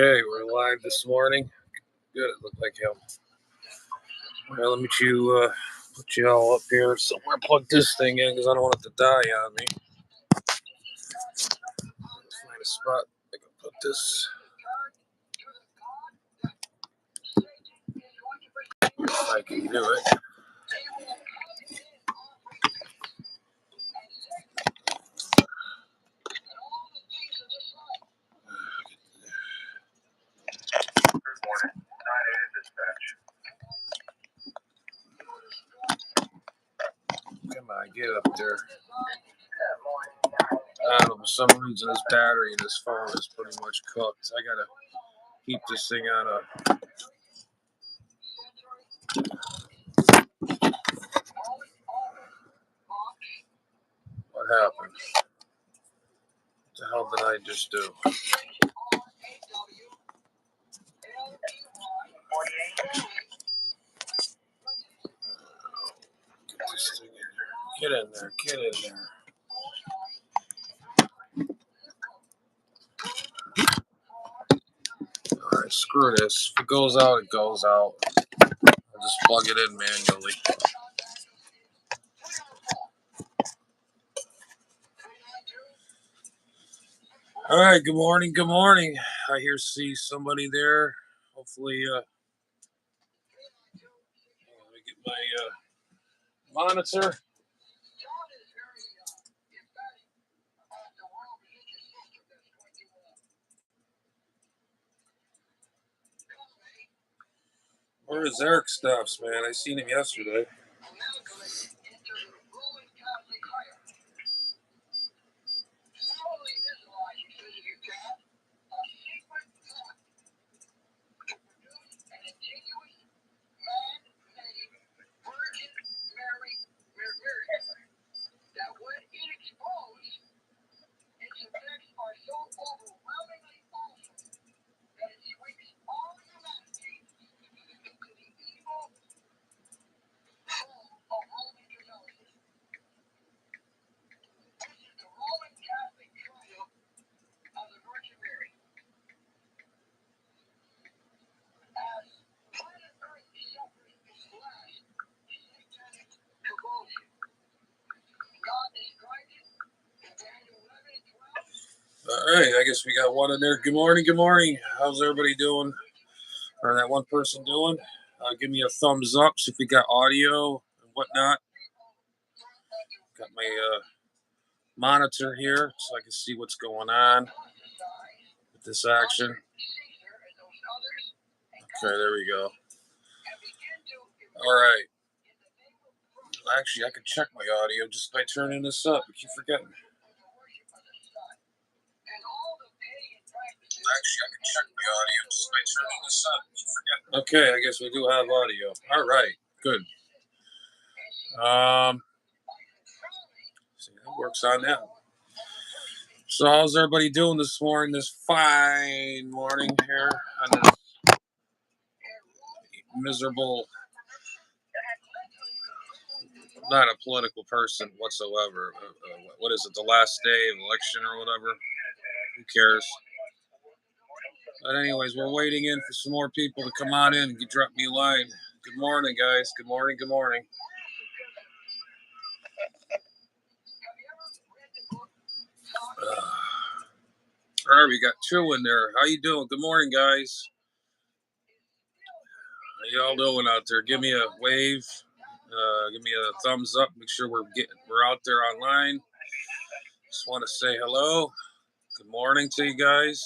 Okay, we're live this morning. Good, it looked like him. Well, let me put you all up here somewhere. Plug this thing in because I don't want it to die on me. Find a spot I can put this. If I can do it. Come on, get up there. I don't know, for some reason this battery in this phone is pretty much cooked. I gotta keep this thing on a. What happened? What the hell did I just do? Get this thing in there. Get in there. Get in there. Alright, screw this. If it goes out, it goes out. I'll just plug it in manually. All right, good morning, good morning. I see somebody there. Hopefully, let me get my monitor. Where is Eric Stuffs, man? I seen him yesterday. All right, I guess we got one in there. Good morning, good morning. How's everybody doing? Or that one person doing? Give me a thumbs up if you got audio and whatnot. Got my monitor here so I can see what's going on with this action. Okay, there we go. All right. Actually, I can check my audio just by turning this up. I keep forgetting. Okay, I guess we do have audio. All right, good. See, that works on that. So, how's everybody doing this morning? This fine morning here on this miserable. I'm not a political person whatsoever. What is it? The last day of election or whatever? Who cares? But anyways, we're waiting in for some more people to come on in and drop me a line. Good morning, guys. Good morning. Good morning. All right, we got two in there. How you doing? Good morning, guys. How y'all doing out there? Give me a wave. Give me a thumbs up. Make sure we're out there online. Just want to say hello. Good morning to you guys.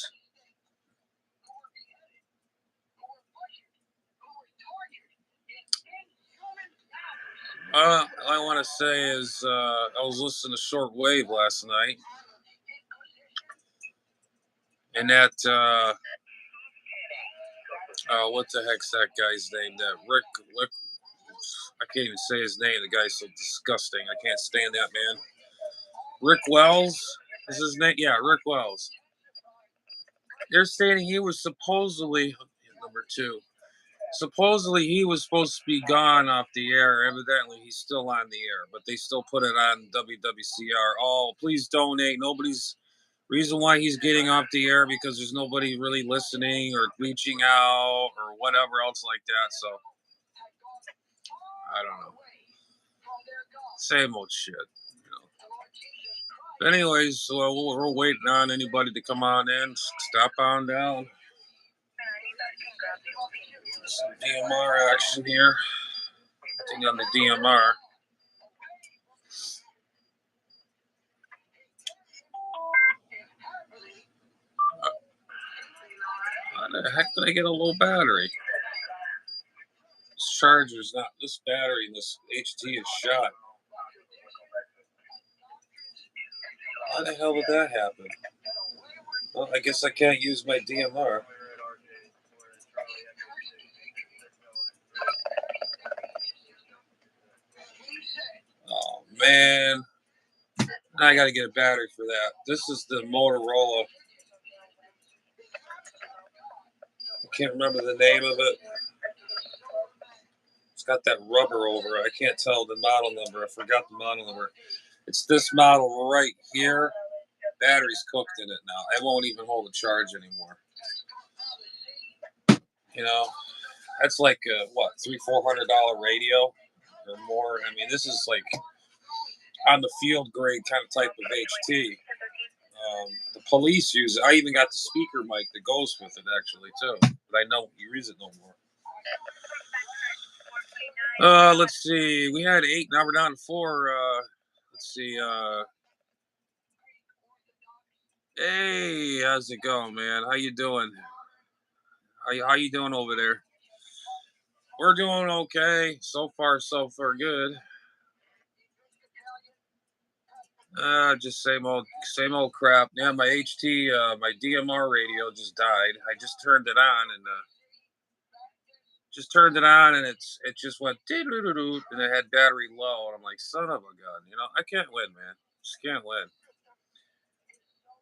All I want to say is I was listening to shortwave last night, and that what the heck's that guy's name? That Rick. I can't even say his name. The guy's so disgusting. I can't stand that man. Rick Wells is his name. Yeah, Rick Wells. They're stating he was supposedly number two. Supposedly he was supposed to be gone off the air. Evidently he's still on the air, but they still put it on WWCR. Oh, please donate. Nobody's Reason why he's getting off the air because there's nobody really listening or reaching out or whatever else like that. So I don't know. Same old shit. You know. But anyways, so we're waiting on anybody to come on in. Stop on down. Some DMR action here. I think on the DMR. How the heck did I get a low battery? This charger's not. This battery in this HT is shot. How the hell did that happen? Well, I guess I can't use my DMR. Oh man, I gotta get a battery for that. This is the Motorola. I can't remember the name of it. It's got that rubber over it. I can't tell the model number. I forgot the model number. It's this model right here. Battery's cooked in it now. I won't even hold a charge anymore. You know, that's like what, $300-400 radio or more. I mean, this is like on the field grade kind of type of HT. The police use it. I even got the speaker mic that goes with it actually too, but I don't use it no more. Let's see. We had 8. Now we're down to 4. Let's see. Hey, how's it going, man? How you doing? How you doing over there? We're doing okay. So far, good. Just same old crap. Yeah, my HT, my DMR radio just died. I just turned it on, and it just went doo-doo-doo-doo, and it had battery low, and I'm like, son of a gun, I can't win, man. Just can't win.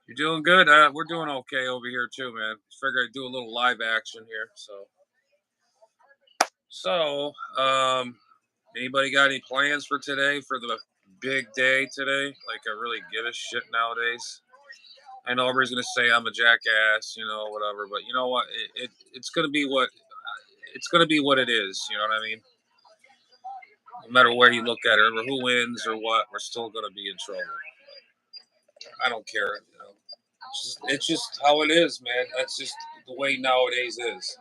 You're doing good. We're doing okay over here too, man. Figure I'd do a little live action here. So, anybody got any plans for today for the big day today? Like, I really give a shit nowadays. I know everybody's gonna say I'm a jackass, whatever. But you know what? It's gonna be what it's gonna be what it is. You know what I mean? No matter where you look at it, or who wins or what, we're still gonna be in trouble. I don't care. It's just how it is, man. That's just the way nowadays is.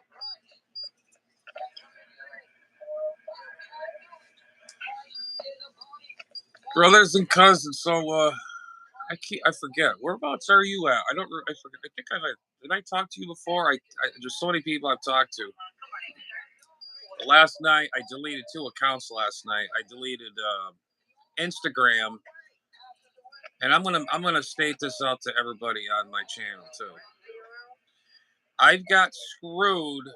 Brothers and cousins. So I forget. Whereabouts are you at? I don't. I forget. I think did I talk to you before? There's so many people I've talked to. Last night I deleted 2 accounts. Last night I deleted Instagram, and I'm gonna state this out to everybody on my channel too. I've got screwed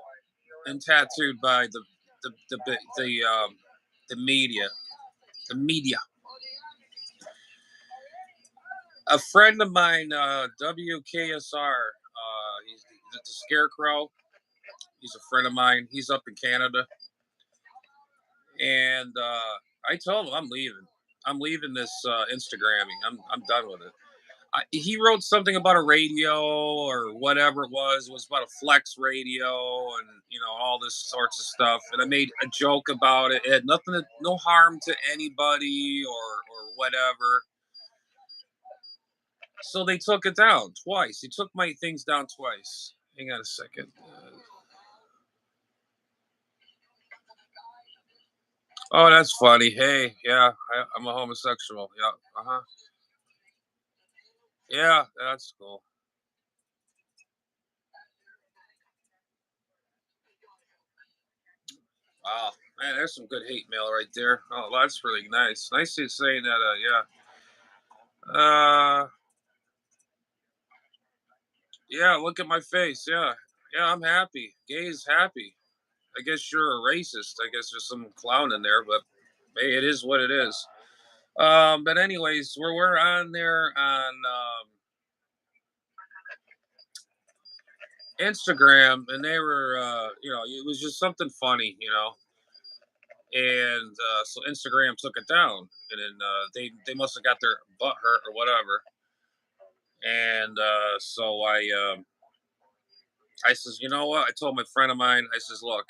and tattooed by the media. The media. A friend of mine, WKSR, he's the Scarecrow. He's a friend of mine. He's up in Canada, and I told him I'm leaving. I'm leaving this Instagramming. I'm done with it. He wrote something about a radio or whatever it was. It was about a flex radio and all this sorts of stuff. And I made a joke about it. It had no harm to anybody or whatever. So they took it down twice. He took my things down twice. Hang on a second. Oh, that's funny. Hey, yeah, I'm a homosexual. Yeah, uh huh. Yeah, that's cool. Wow, man, there's some good hate mail right there. Oh, that's really nice. Nice to saying that. Yeah. Yeah. Look at my face. Yeah, yeah, I'm happy. Gay is happy. I guess you're a racist. I guess there's some clown in there, but hey, it is what it is. But anyways, we're on there on Instagram, and they were, it was just something funny, and so Instagram took it down, and then they must have got their butt hurt or whatever, And so I says, you know what? I told my friend of mine, I says, look,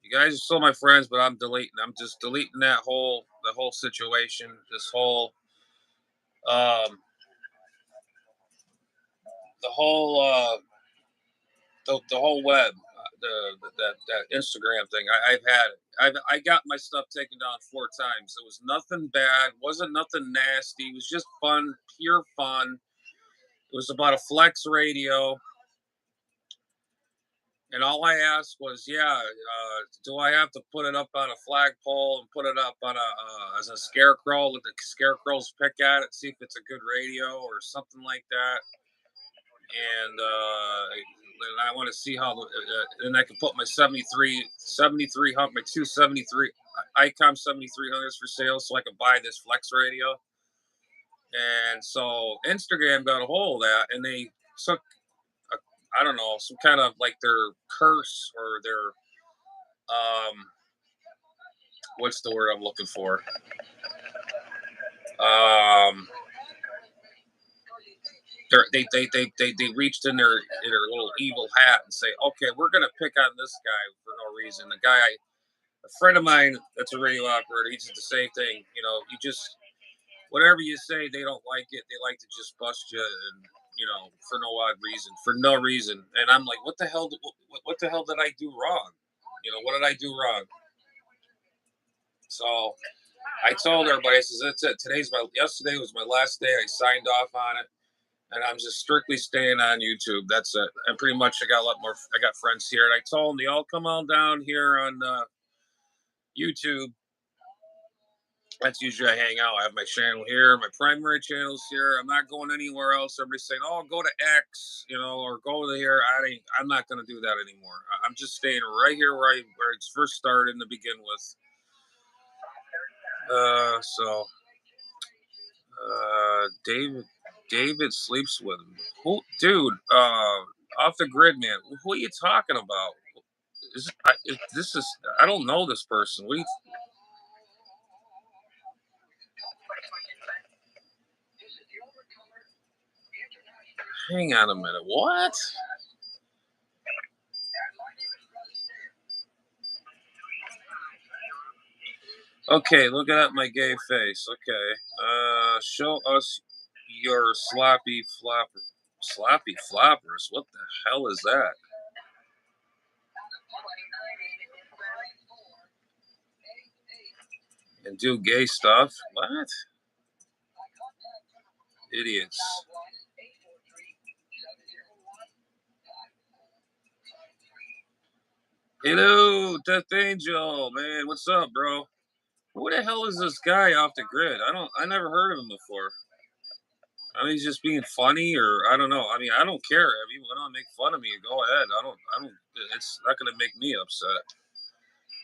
you guys are still my friends, but I'm deleting. I'm just deleting the whole situation, this whole, um, the whole, the whole web, that Instagram thing. I've had it. I got my stuff taken down 4 times. It was nothing bad. Wasn't nothing nasty. It was just fun, pure fun. It was about a flex radio. And all I asked was, yeah, do I have to put it up on a flagpole and put it up on as a scarecrow? Let the scarecrows pick at it, see if it's a good radio or something like that. And I want to see how, and I can put my 7300, my 273 ICOM 7300s for sale, so I can buy this flex radio. And so Instagram got a hold of that, and they took I don't know, some kind of like their curse or their what's the word I'm looking for? Um, they reached in their little evil hat and say, okay, we're gonna pick on this guy for no reason. A friend of mine that's a radio operator, he said the same thing. You know, you just whatever you say, they don't like it. They like to just bust you, and for no odd reason, for no reason. And I'm like, what the hell? What the hell did I do wrong? What did I do wrong? So I told everybody, I says, that's it. Yesterday was my last day. I signed off on it, and I'm just strictly staying on YouTube. That's it. And pretty much I got a lot more. I got friends here, and I told them they all come on down here on YouTube. That's usually I hang out. I have my channel here, my primary channel's here. I'm not going anywhere else. Everybody's saying, "Oh, go to X," or go to here. I'm not going to do that anymore. I'm just staying right here where it's first started to begin with. So David sleeps with him. Who, dude? Off the grid, man. Who are you talking about? This is I don't know this person. Hang on a minute. What? Okay, look at my gay face. Okay. Show us your sloppy flopper. Sloppy floppers. What the hell is that? And do gay stuff? What? Idiots. Hello, Death Angel, man. What's up, bro? Who the hell is this guy off the grid? I never heard of him before. I mean, he's just being funny, or I don't know. I mean, I don't care. If you want to make fun of me, go ahead. I don't. It's not going to make me upset.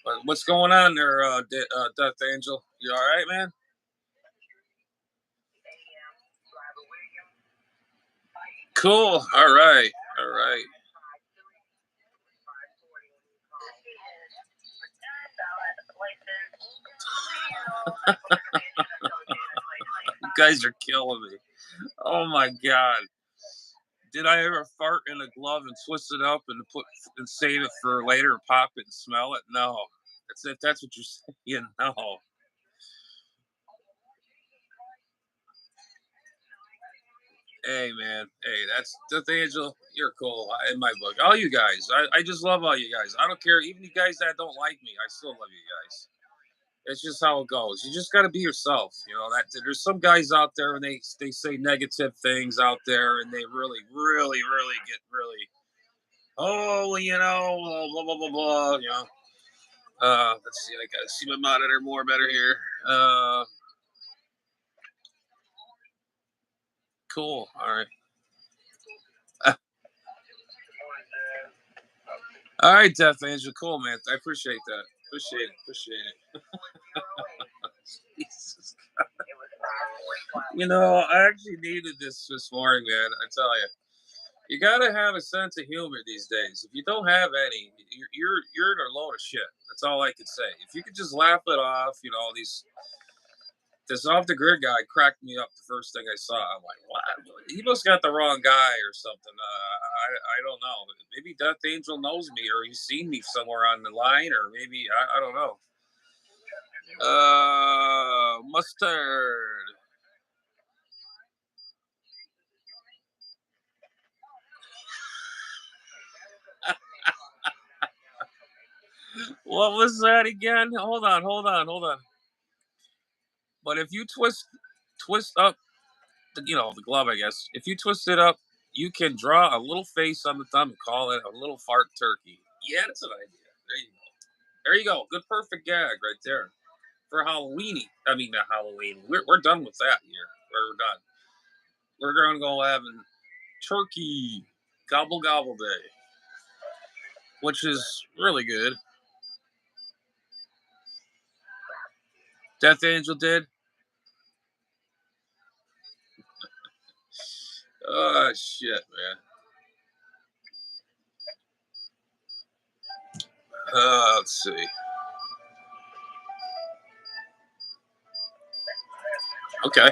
But what's going on there, Death Angel? You all right, man? Cool. All right. All right. You guys are killing me. Oh my god. Did I ever fart in a glove and twist it up and save it for later, and pop it and smell it? No. If that's what you're saying, no. Hey man, hey, that's Angel. You're cool in my book. All you guys, I just love all you guys. I don't care, even you guys that don't like me. I still love you guys. It's just how it goes. You just got to be yourself. That there's some guys out there and they say negative things out there, and they really, really, really get really. Oh, well, blah blah blah blah. Let's see. I gotta see my monitor more better here. Cool. All right. All right, Death Angel. Cool, man. I appreciate that. Appreciate it. Appreciate it. Jesus. I actually needed this morning, man. I tell you, you gotta have a sense of humor these days. If you don't have any, you're in a load of shit. That's all I can say. If you could just laugh it off, these This off the grid guy cracked me up the first thing I saw. I'm like, what? He must got the wrong guy or something. I don't know. Maybe Death Angel knows me, or he's seen me somewhere on the line, or maybe I don't know. Mustard. What was that again? Hold on. But if you twist up the glove, I guess. If you twist it up, you can draw a little face on the thumb and call it a little fart turkey. Yeah, that's an idea. There you go. There you go. Good, perfect gag right there for Halloweeny. I mean, not Halloween. We're done with that here. We're done. We're gonna go having turkey gobble gobble day, which is really good. Death Angel did. Oh shit, man. Let's see. Okay.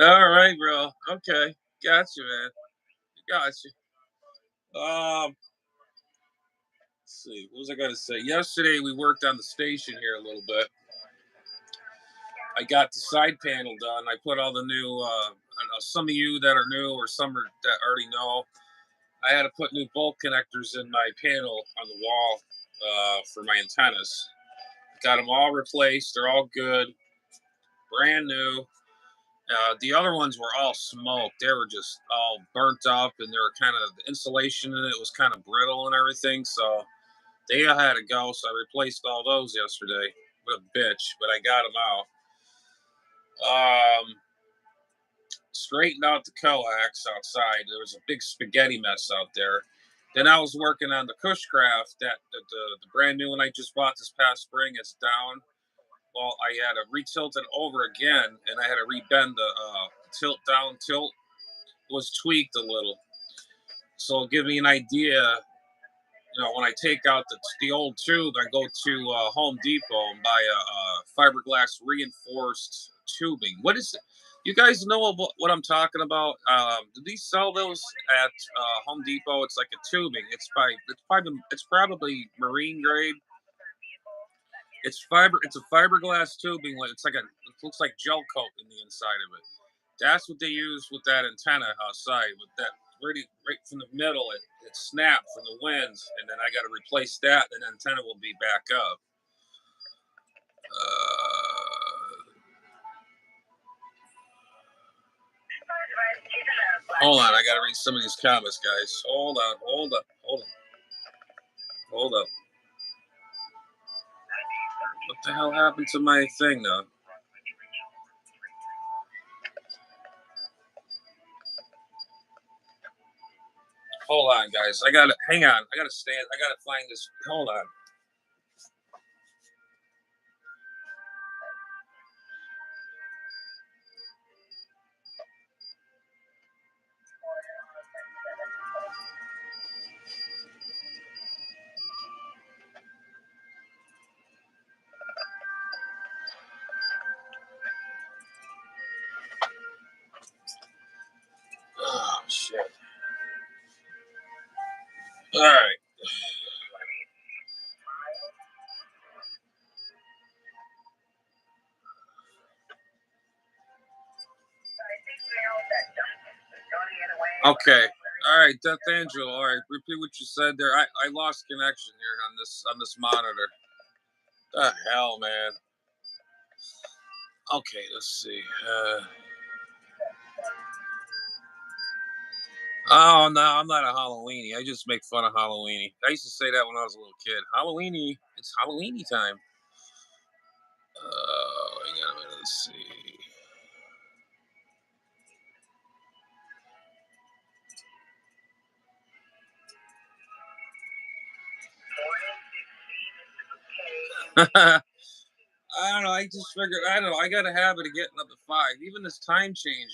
All right, bro. Okay. Gotcha, man. Gotcha. Let's see. What was I gonna say? Yesterday we worked on the station here a little bit. I got the side panel done. I put all the new. I know some of you that are new, or some that already know. I had to put new bolt connectors in my panel on the wall for my antennas. Got them all replaced. They're all good, brand new. The other ones were all smoked. They were just all burnt up, and they were kind of the insulation in it was kind of brittle and everything. So they had to go. So I replaced all those yesterday. What a bitch, but I got them out. Straightened out the coax outside. There was a big spaghetti mess out there. Then I was working on the Cushcraft, the brand new one I just bought this past spring. It's down. Well, I had to retilt it over again, and I had to rebend the tilt down tilt. It was tweaked a little. So give me an idea. When I take out the old tube, I go to Home Depot and buy a fiberglass reinforced tubing. What is it? You guys know what I'm talking about? Do these sell those at Home Depot? It's like a tubing. It's probably marine grade. It's fiber. It's a fiberglass tubing. It's like it looks like gel coat in the inside of it. That's what they use with that antenna outside. With that right from the middle, it snapped from the winds, and then I got to replace that. And the antenna will be back up. Hold on, I got to read some of these comments, guys. Hold on. What the hell happened to my thing, though? Hold on, guys. Hang on. I gotta stand. I gotta find this. Hold on. Oh shit. All right. Okay. All right, Death Angel. All right, repeat what you said there. I lost connection here on this monitor. The hell, man. Okay, let's see. Oh no, I'm not a Halloweeny. I just make fun of Halloweeny. I used to say that when I was a little kid. Halloweeny. It's Halloweeny time. Hang on a minute. Let's see. I don't know. I just figured. I don't know. I got a habit of getting up at 5. Even this time change,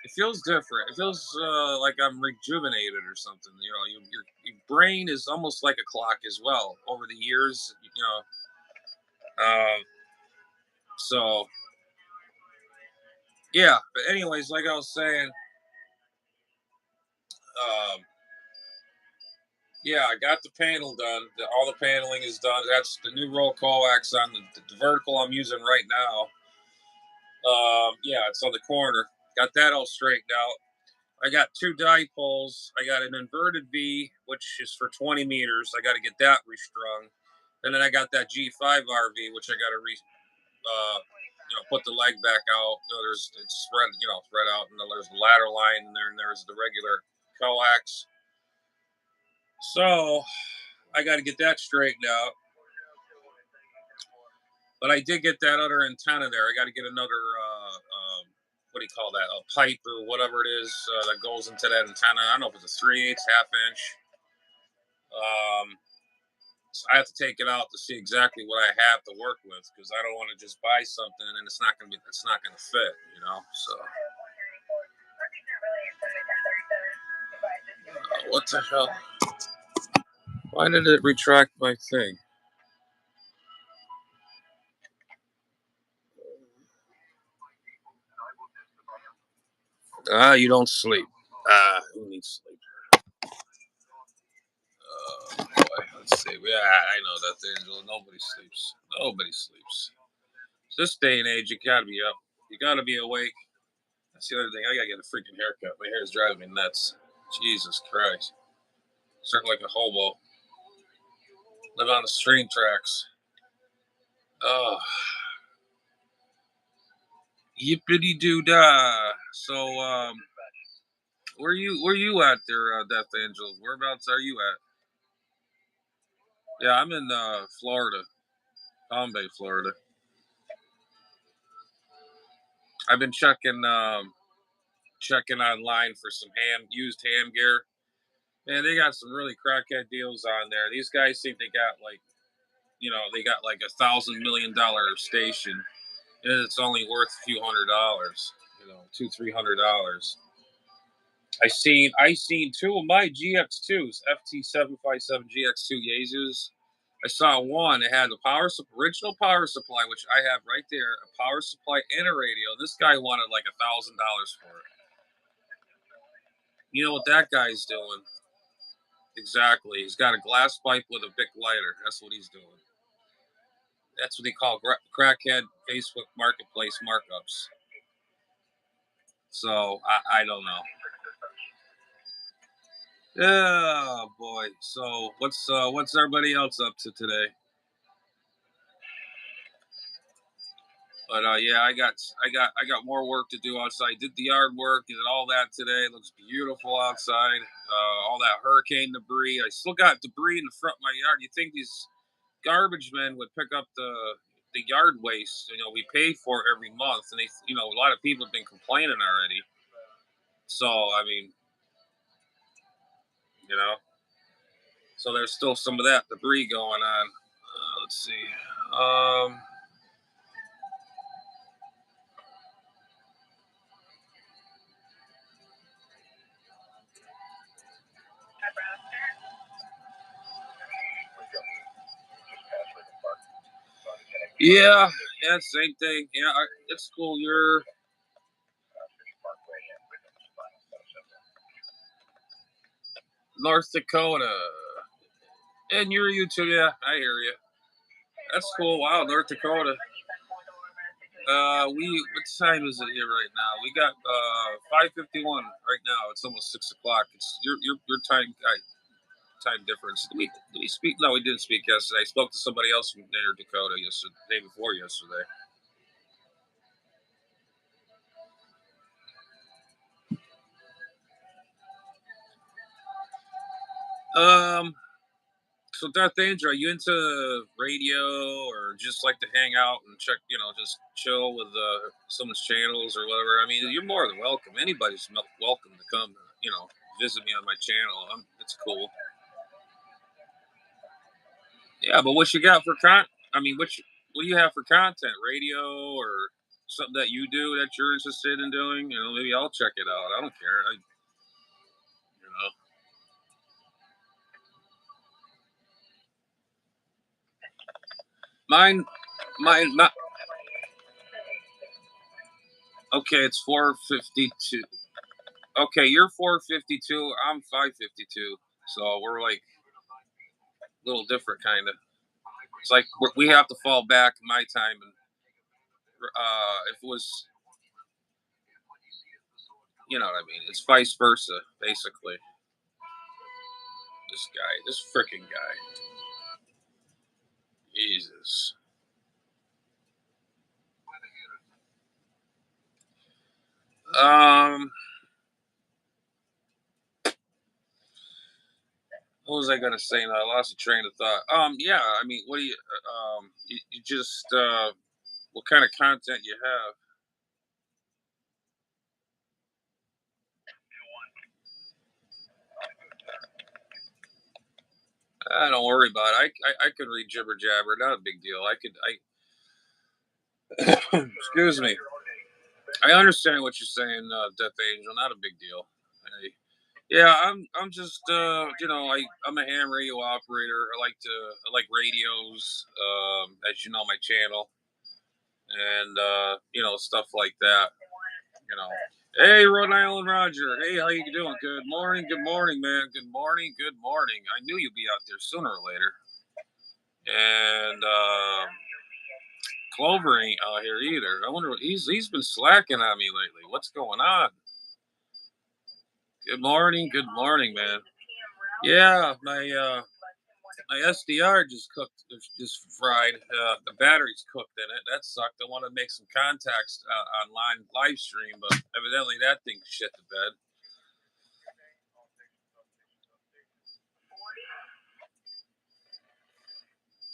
it feels different. It feels like I'm rejuvenated or something. Your brain is almost like a clock as well. Over the years, So yeah, but anyways, like I was saying, um, yeah, I got the panel done. All the paneling is done. That's the new roll coax on the vertical I'm using right now. Yeah, it's on the corner. Got that all straightened out. I got two dipoles. I got an inverted V, which is for 20 meters. I got to get that restrung. And then I got that G5 RV, which I got to put the leg back out. It's spread out, and then there's the ladder line, and there's the regular coax. So I got to get that straightened out. But I did get that other antenna there. I got to get another, what do you call that? A pipe or whatever it is that goes into that antenna. I don't know if it's a 3/8, half inch. So I have to take it out to see exactly what I have to work with because I don't want to just buy something and it's not going to fit, you know. So what the hell? Why did it retract my thing? You don't sleep. Who needs sleep? Boy, let's see. Yeah, I know that, Angela. Nobody sleeps. Nobody sleeps. This day and age, you gotta be up. You gotta be awake. That's the other thing. I gotta get a freaking haircut. My hair's driving me nuts. Jesus Christ. Starting like a hobo. Live on the train tracks. Oh, yippity doo dah. So, where you at there, Death Angel? Whereabouts are you at? Yeah, I'm in Florida, Palm Bay, Florida. I've been checking online for some used ham gear. Man, they got some really crackhead deals on there. These guys think they got they got like $1,000 million station, and it's only worth a few $100. $200-$300. I seen two of my GX2s, FT757 GX2 Yazus. I saw one. It had the original power supply, which I have right there, a power supply and a radio. This guy wanted like $1,000 for it. You know what that guy's doing? Exactly. He's got a glass pipe with a big lighter. That's what he's doing. That's what they call crackhead Facebook marketplace markups. So I don't know. Oh boy. So what's everybody else up to today? But yeah, I got more work to do outside. Did the yard work, did all that today. It looks beautiful outside. All that hurricane debris. I still got debris in the front of my yard. You think these garbage men would pick up the yard waste? We pay for it every month, and a lot of people have been complaining already. So I mean, you know, so there's still some of that debris going on. Let's see. Um, yeah, yeah, same thing. Yeah, it's cool. You're North Dakota, and you're YouTube. Yeah, I hear you. That's cool. Wow, North Dakota. What time is it here right now? We got 5:51 right now. It's almost 6 o'clock. It's your time difference. Did we speak? No, we didn't speak yesterday. I spoke to somebody else from North Dakota yesterday, day before yesterday. Um, so Darth Angel, are you into radio or just like to hang out and check, just chill with someone's channels or whatever? I mean, you're more than welcome. Anybody's welcome to come, visit me on my channel. It's cool. Yeah, but what you got for I mean, what do you have for content? Radio or something that you do that you're interested in doing? Maybe I'll check it out. I don't care. You know, mine, mine, Okay, it's 4:52. Okay, you're 4:52. I'm 5:52. So we're like a little different, kind of. It's like we have to fall back my time, and if it was, you know what I mean. It's vice versa, basically. This guy, this freaking guy, Jesus. Um, what was I gonna say? Now I lost a train of thought. Yeah. I mean, what do you? You just what kind of content you have? Don't worry about it. I could read jibber jabber. Not a big deal. I could. Excuse me. I understand what you're saying, Death Angel. Not a big deal. Hey, yeah, I'm just I'm a ham radio operator. I like radios. As you know, my channel and stuff like that. You know. Hey, Rhode Island Roger. Hey, how you doing? Good morning, man. Good morning, good morning. I knew you'd be out there sooner or later. And Clover ain't out here either. I wonder what he's been slacking on me lately. What's going on? Good morning, man. Yeah, my SDR just cooked, just fried. The battery's cooked in it. That sucked. I wanted to make some contacts online live stream, but evidently that thing shit the bed.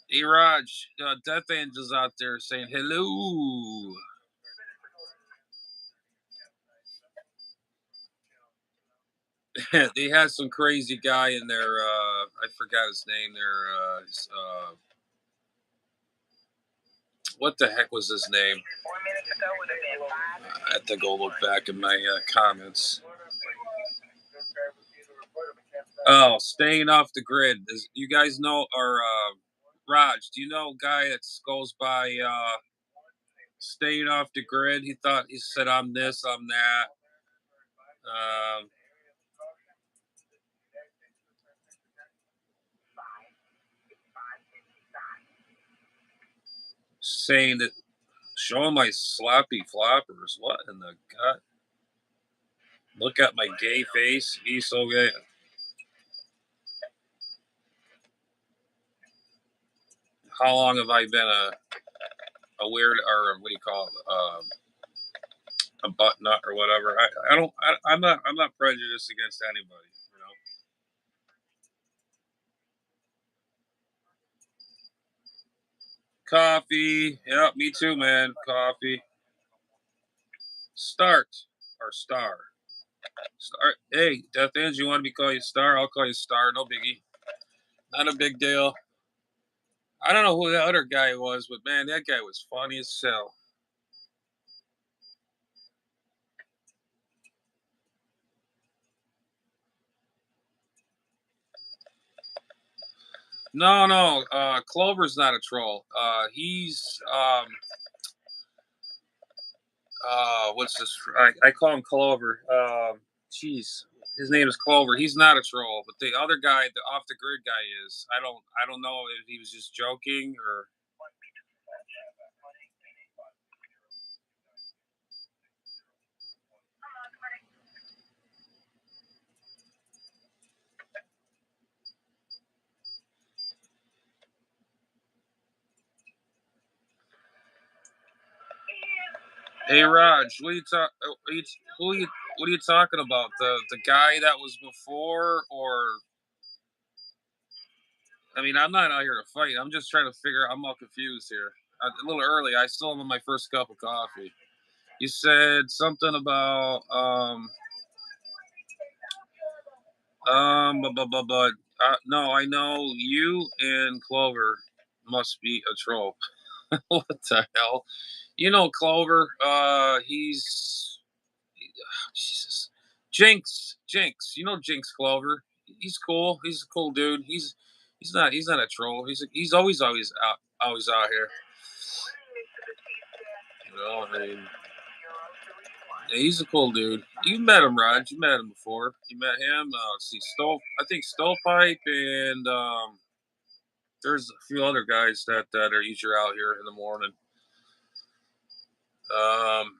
Hey, Raj, Death Angel's out there saying hello. They had some crazy guy in there. I forgot his name. What the heck was his name? I have to go look back in my comments. Oh, staying off the grid. You guys know, or Raj, do you know a guy that goes by staying off the grid? He said, I'm this, I'm that. Um, Saying that, showing my sloppy floppers. What in the gut? Look at my gay face. He's so gay. How long have I been a weird, or what do you call it? A butt nut or whatever. I don't. I'm not prejudiced against anybody. You know. Coffee. Yeah, me too, man. Coffee. Start or star. Star. Hey, Death Ends, you want me to call you Star? I'll call you Star. No biggie. Not a big deal. I don't know who the other guy was, but man, that guy was funny as hell. No, no. Clover's not a troll. He's what's this? I call him Clover. Jeez, his name is Clover. He's not a troll, but the other guy, the off the grid guy, is. I don't know if he was just joking or. Hey Raj, what are you talk? What are you talking about? The guy that was before, or I mean, I'm not out here to fight. I'm just trying to figure. I'm all confused here. A little early. I still am on my first cup of coffee. You said something about but no, I know you and Clover must be a troll. What the hell? You know Clover. Jesus. Jinx. You know Jinx Clover. He's cool. He's a cool dude. He's not a troll. He's always out here. You know, I mean, Yeah, he's a cool dude. You met him, Raj. You met him before. You met him. Let's see, I think Stovepipe, and there's a few other guys that are usually out here in the morning. Um,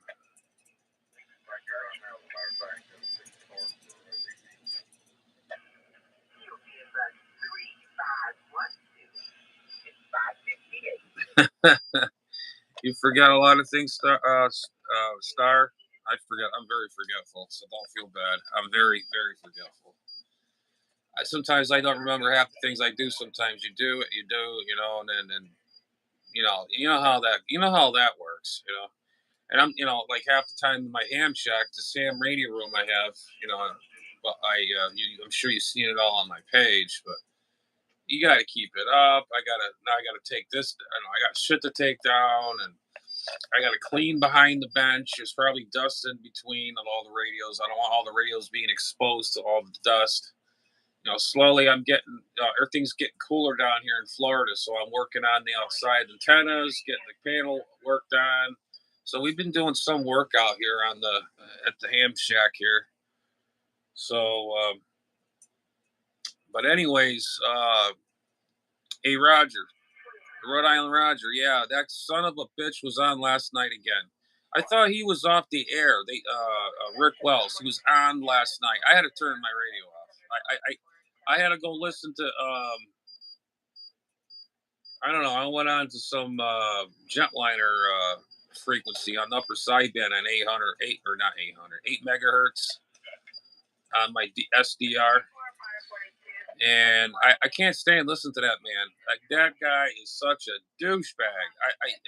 you forgot a lot of things, Star. I forget. I'm very forgetful, so don't feel bad. I'm very, very forgetful. Sometimes I don't remember half the things I do. Sometimes you do, and then you know how that works, And I'm, like half the time in my ham shack, the Sam radio room I have, but I'm sure you've seen it all on my page, but you got to keep it up. I gotta take this. I got shit to take down, and I got to clean behind the bench. There's probably dust in between on all the radios. I don't want all the radios being exposed to all the dust. Slowly I'm getting everything's getting cooler down here in Florida, so I'm working on the outside antennas, getting the panel worked on. So we've been doing some work out here on the at the ham shack here. So, but anyways, hey Roger, Rhode Island Roger, yeah, that son of a bitch was on last night again. I thought he was off the air. Rick Wells, he was on last night. I had to turn my radio off. I had to go listen to I don't know. I went on to some jetliner frequency on the upper sideband on 800, 8 or not 800, 8 megahertz on my SDR. And I can't stand listening to that man. Like, that guy is such a douchebag.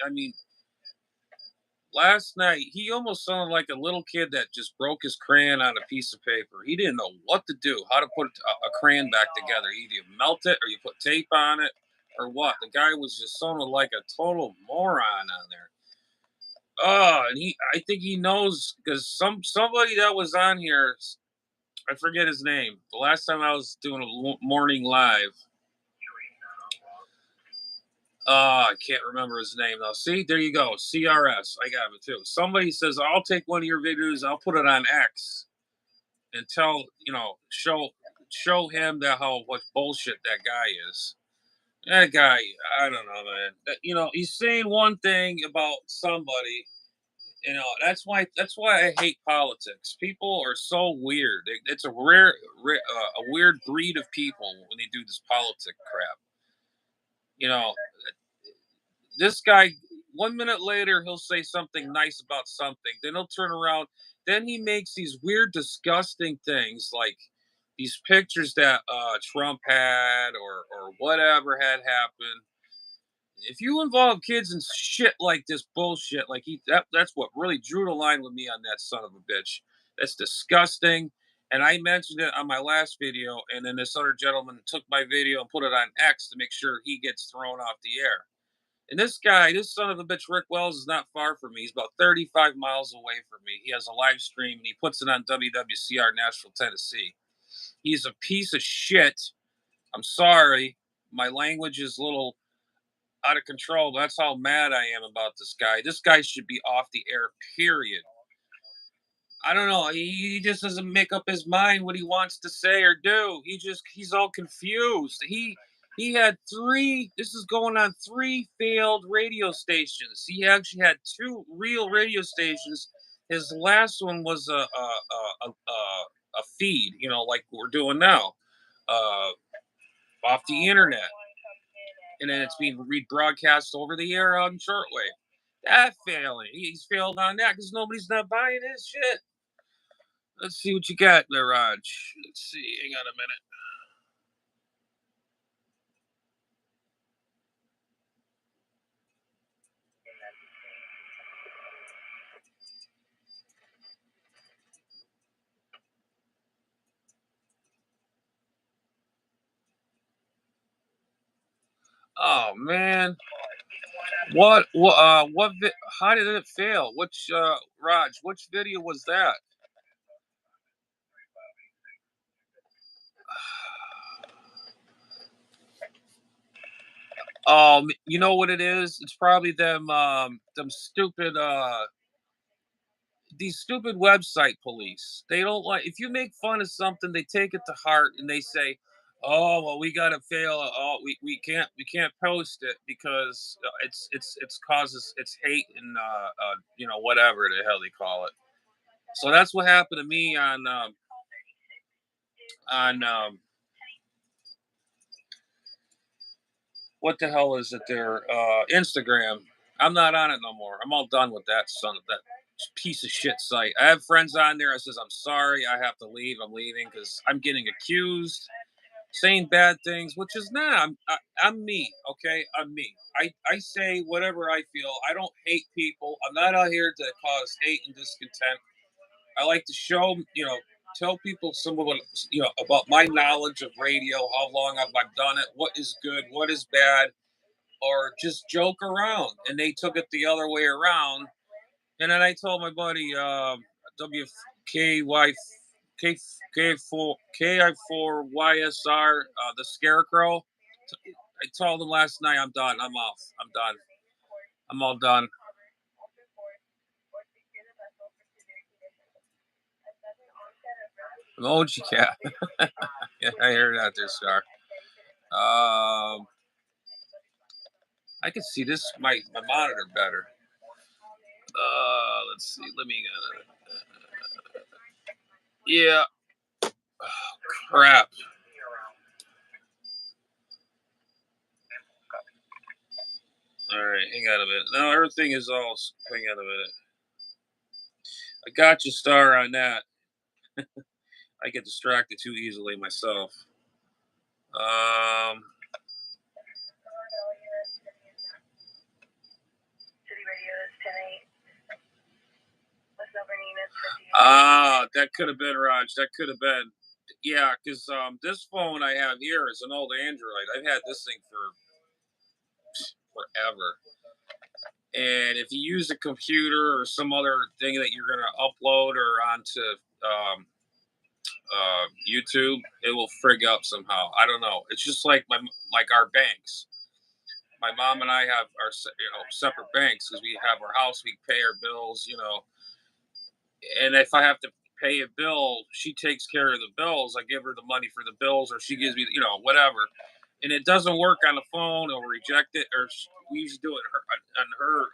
I mean, last night he almost sounded like a little kid that just broke his crayon on a piece of paper. He didn't know what to do, how to put a crayon back together. Either you melt it or you put tape on it or what. The guy was just sounding like a total moron on there. Oh, and I think he knows because somebody that was on here, I forget his name. The last time I was doing a morning live, I can't remember his name though. See, there you go. CRS, I got it too. Somebody says I'll take one of your videos, I'll put it on X, and show him that how what bullshit that guy is. That guy, I don't know, man. He's saying one thing about somebody. That's why I hate politics. People are so weird. It's a weird breed of people when they do this politic crap. You know, this guy. 1 minute later, he'll say something nice about something. Then he'll turn around. Then he makes these weird, disgusting things like these pictures that Trump had or whatever had happened. If you involve kids in shit like this bullshit, like that's what really drew the line with me on that son of a bitch. That's disgusting. And I mentioned it on my last video, and then this other gentleman took my video and put it on X to make sure he gets thrown off the air. And this guy, this son of a bitch, Rick Wells, is not far from me. He's about 35 miles away from me. He has a live stream and he puts it on WWCR Nashville, Tennessee. He's a piece of shit. I'm sorry. My language is a little out of control. That's how mad I am about this guy. This guy should be off the air, period. I don't know. He just doesn't make up his mind what he wants to say or do. He's all confused. He had three. This is going on three failed radio stations. He actually had two real radio stations. His last one was a feed, like we're doing now, uh, off the internet, and then it's being rebroadcast over the air on shortwave. That failing. He's failed on that because nobody's not buying his shit. Let's see what you got there, Raj. Let's see. Hang on a minute. Oh man, how did it fail? Which Raj? Which video was that? You know what it is? It's probably them stupid these stupid website police. They don't like if you make fun of something, they take it to heart and they say, "Oh well, we gotta fail. Oh, we can't post it because it's causes it's hate and whatever the hell they call it." So that's what happened to me on what the hell is it there? Instagram. I'm not on it no more. I'm all done with that son of that piece of shit site. I have friends on there. I says I'm sorry. I have to leave. I'm leaving because I'm getting accused, saying bad things, which is not. I'm me. Okay, I'm me. I say whatever I feel. I don't hate people. I'm not out here to cause hate and discontent. I like to show tell people some of what about my knowledge of radio, how long I've done it, what is good, what is bad, or just joke around. And they took it the other way around. And then I told my buddy WKY K4YSR the Scarecrow. I told him last night I'm done. I'm off. I'm done. I'm all done. Emoji cat. Yeah, I heard that there, Scar. I can see this my monitor better. Let's see. Let me yeah. Crap. All right, hang on a minute. No, everything is all. Hang on a minute. I got you, Star, on that. I get distracted too easily myself. Um. That could have been Raj. That could have been. Yeah, because this phone I have here is an old Android. I've had this thing for forever. And if you use a computer or some other thing that you're going to upload or onto YouTube, it will frig up somehow. I don't know. It's just like our banks. My mom and I have our separate banks because we have our house, we pay our bills, and if I have to pay a bill, she takes care of the bills. I give her the money for the bills, or she gives me, whatever. And it doesn't work on the phone, or reject it, or we usually do it on her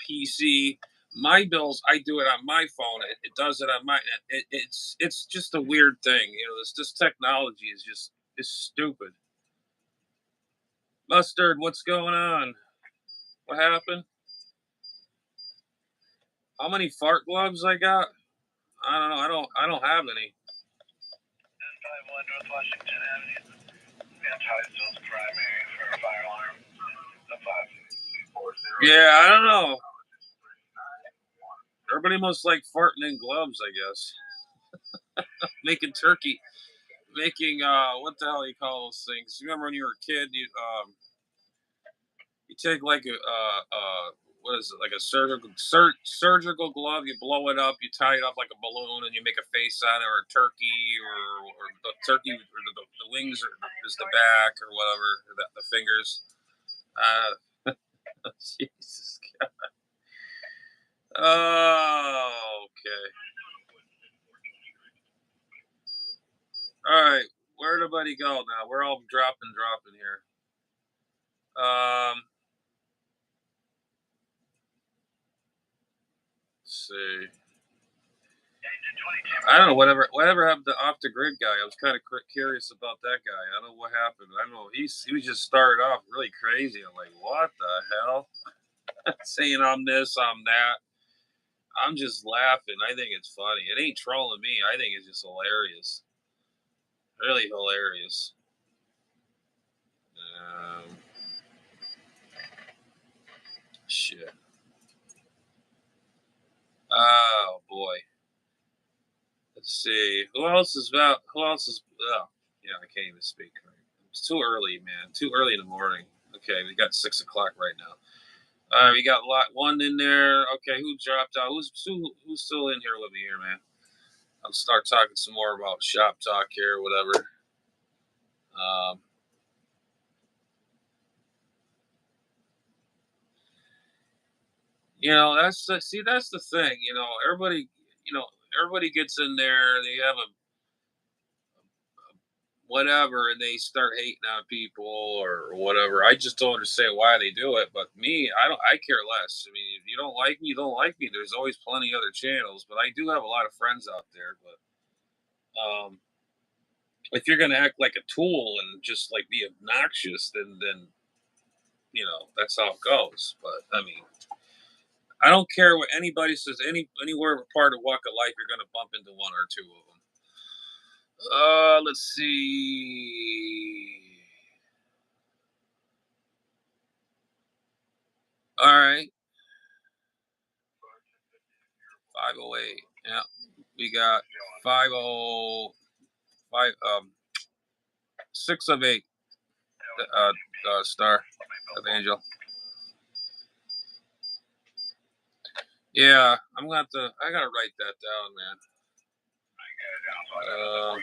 PC. My bills, I do it on my phone. It does it on my. It's just a weird thing, this technology is just is stupid. Mustard, what's going on? What happened? How many fart gloves I got? I don't know. I don't have any. Yeah, I don't know. Everybody must like farting in gloves, I guess. Making turkey, making what the hell you call those things? You remember when you were a kid? You take like what is it? Like a surgical glove. You blow it up. You tie it up like a balloon, and you make a face on it, or a turkey, or the turkey, or the wings, or is the back, or whatever, or the fingers. Jesus. Oh, okay. All right. Where'd everybody go now? We're all dropping here. Let's see. I don't know. Whatever happened to off the grid guy? I was kind of curious about that guy. I don't know what happened. I don't know. He was just started off really crazy. I'm like, what the hell? Saying I'm this, I'm that. I'm just laughing. I think it's funny. It ain't trolling me. I think it's just hilarious. Really hilarious. Um, Shit. Oh boy. Let's see. Who else is? Oh, yeah. I can't even speak. It's too early, man. Too early in the morning. Okay, we got 6 o'clock right now. We got lot one in there. Okay, who dropped out? Who's still in here with me here, man? I'll start talking some more about shop talk here, whatever. Um, That's the thing. Everybody gets in there. They have a whatever, and they start hating on people or whatever. I just don't understand why they do it. But me, I don't. I care less. I mean, if you don't like me, you don't like me. There's always plenty other channels. But I do have a lot of friends out there. But if you're gonna act like a tool and just like be obnoxious, then that's how it goes. But I mean, I don't care what anybody says. Anywhere part of walk of life, you're gonna bump into one or two of them. Let's see. All right, 508. Yeah, we got 505. 6 of 8. Star of Angel. Yeah, I'm gonna have to. I gotta write that down, man. Uh,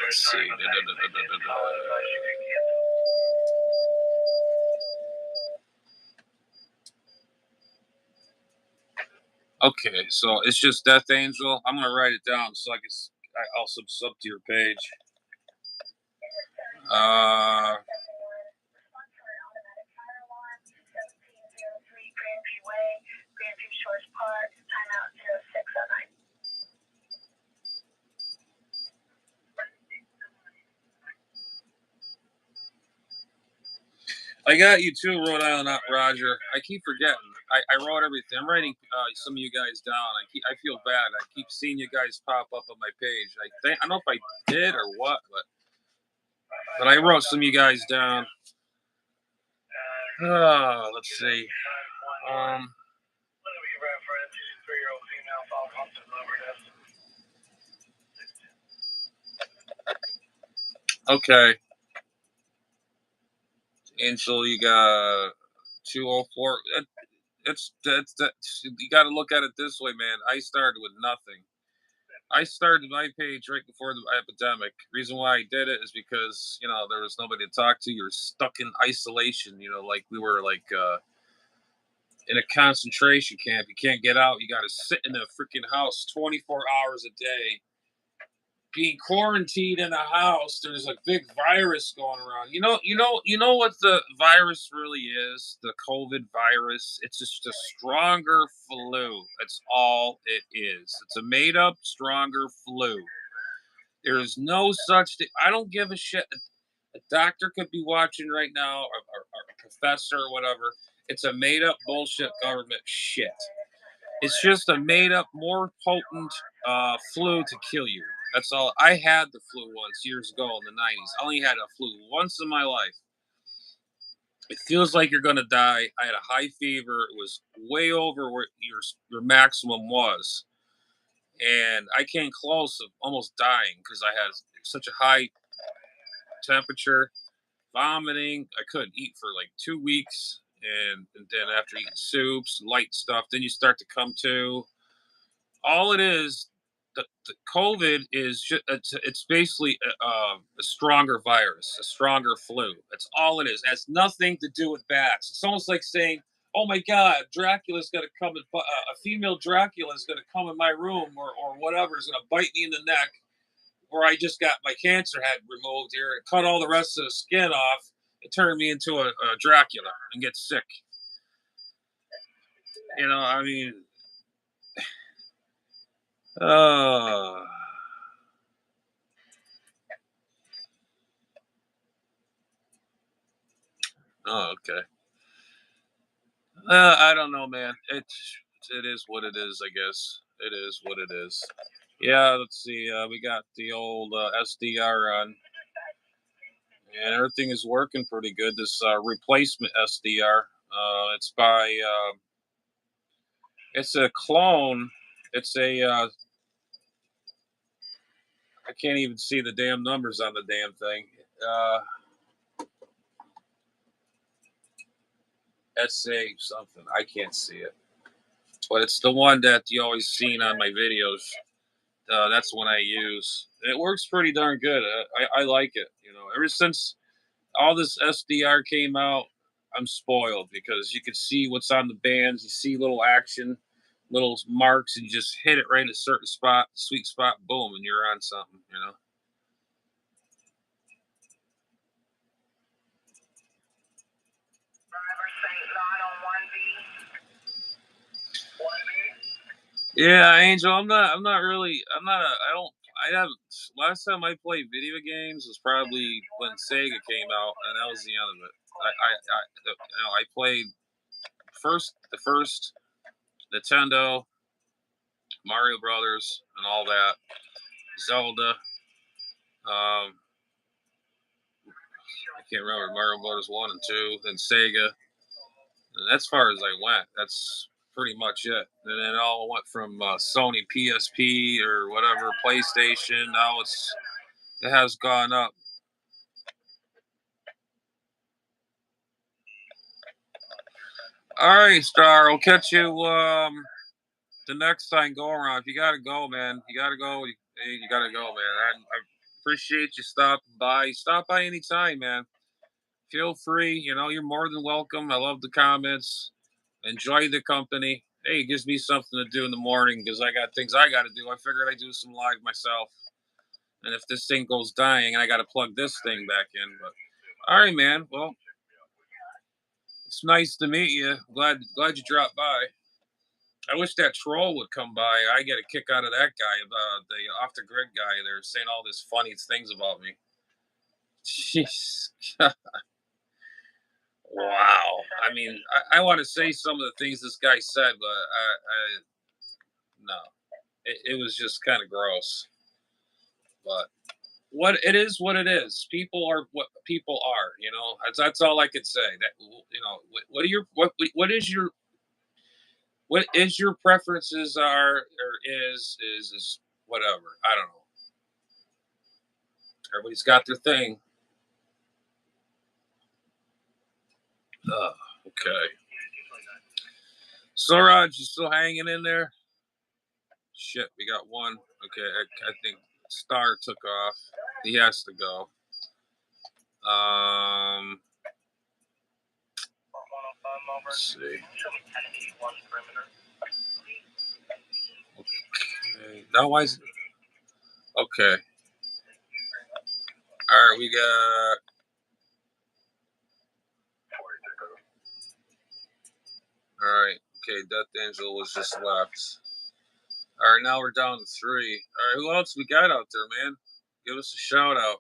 let's see. Okay, so it's just Death Angel. I'm gonna write it down so I'll sub to your page. Uh, I got you too, Rhode Island, Roger. I keep forgetting. I wrote everything. I'm writing some of you guys down. I feel bad. I keep seeing you guys pop up on my page. I don't know if I did or what, but I wrote some of you guys down. Let's see. Um, okay. Angel, you got 204. That's you got to look at it this way, man. I started with nothing. I started my page right before the epidemic. Reason why I did it is because there was nobody to talk to. You're stuck in isolation. Like we were like in a concentration camp. You can't get out. You got to sit in a freaking house 24 hours a day. Being quarantined in a house, there's a big virus going around. You know what the virus really is? The COVID virus. It's just a stronger flu. That's all it is. It's a made up, stronger flu. There is no such thing. I don't give a shit. A doctor could be watching right now, or a professor, or whatever. It's a made up bullshit government shit. It's just a made up, more potent flu to kill you. That's all. I had the flu once years ago in the 90s. I only had a flu once in my life. It feels like you're going to die. I had a high fever. It was way over where your maximum was. And I came close of almost dying because I had such a high temperature, vomiting. I couldn't eat for like 2 weeks. And then after eating soups, light stuff, then you start to come to. All it is, the COVID is just, it's basically a stronger virus, a stronger flu. That's all it is. It has nothing to do with bats. It's almost like saying, "Oh my God, Dracula's going to come and a female Dracula is going to come in my room or whatever is going to bite me in the neck, where I just got my cancer head removed here and cut all the rest of the skin off. It turned me into a Dracula and get sick." I mean, uh, oh, okay. I don't know, man. It is what it is. I guess it is what it is. Yeah, let's see. We got the old SDR on, and everything is working pretty good. This replacement SDR. It's by. It's a clone. It's a. I can't even see the damn numbers on the damn thing. Uh, SA something. I can't see it, but it's the one that you always seen on my videos. That's the one I use. It works pretty darn good. I like it. Ever since all this SDR came out, I'm spoiled because you can see what's on the bands. You see little action, little marks, and you just hit it right at a certain spot, sweet spot, boom, and you're on something. Yeah, Angel, I'm not really. I'm not a. I don't. I haven't. Last time I played video games was probably when Sega came out, and that was the end of it. I played the first Nintendo, Mario Brothers, and all that. Zelda. I can't remember Mario Brothers 1 and 2. Then Sega. And that's far as I went. That's pretty much it. And then it all went from Sony PSP or whatever PlayStation. Now it has gone up. All right, Star. I'll catch you the next time go around. If you gotta go, man, you gotta go. You gotta go, man. I appreciate you stopping by. Stop by anytime, man. Feel free. You're more than welcome. I love the comments. Enjoy the company. Hey, it gives me something to do in the morning because I got things I got to do. I figured I'd do some live myself. And if this thing goes dying, I got to plug this thing back in. But all right, man. Well, it's nice to meet you. Glad you dropped by. I wish that troll would come by. I get a kick out of that guy, about the off the grid guy. They're saying all these funny things about me. Jeez. Wow. I mean, I want to say some of the things this guy said, but no. It was just kind of gross. But what it is. People are what people are. That's all I could say. What is your preferences are or is whatever. I don't know. Everybody's got their thing. Okay. Soraj, you still hanging in there? Shit, we got one. Okay, I think Star took off. He has to go. Let's see. Okay. Now why is okay. All right, we got. All right. Okay, Death Angel was just left. All right, now we're down to 3. All right, who else we got out there, man? Give us a shout out.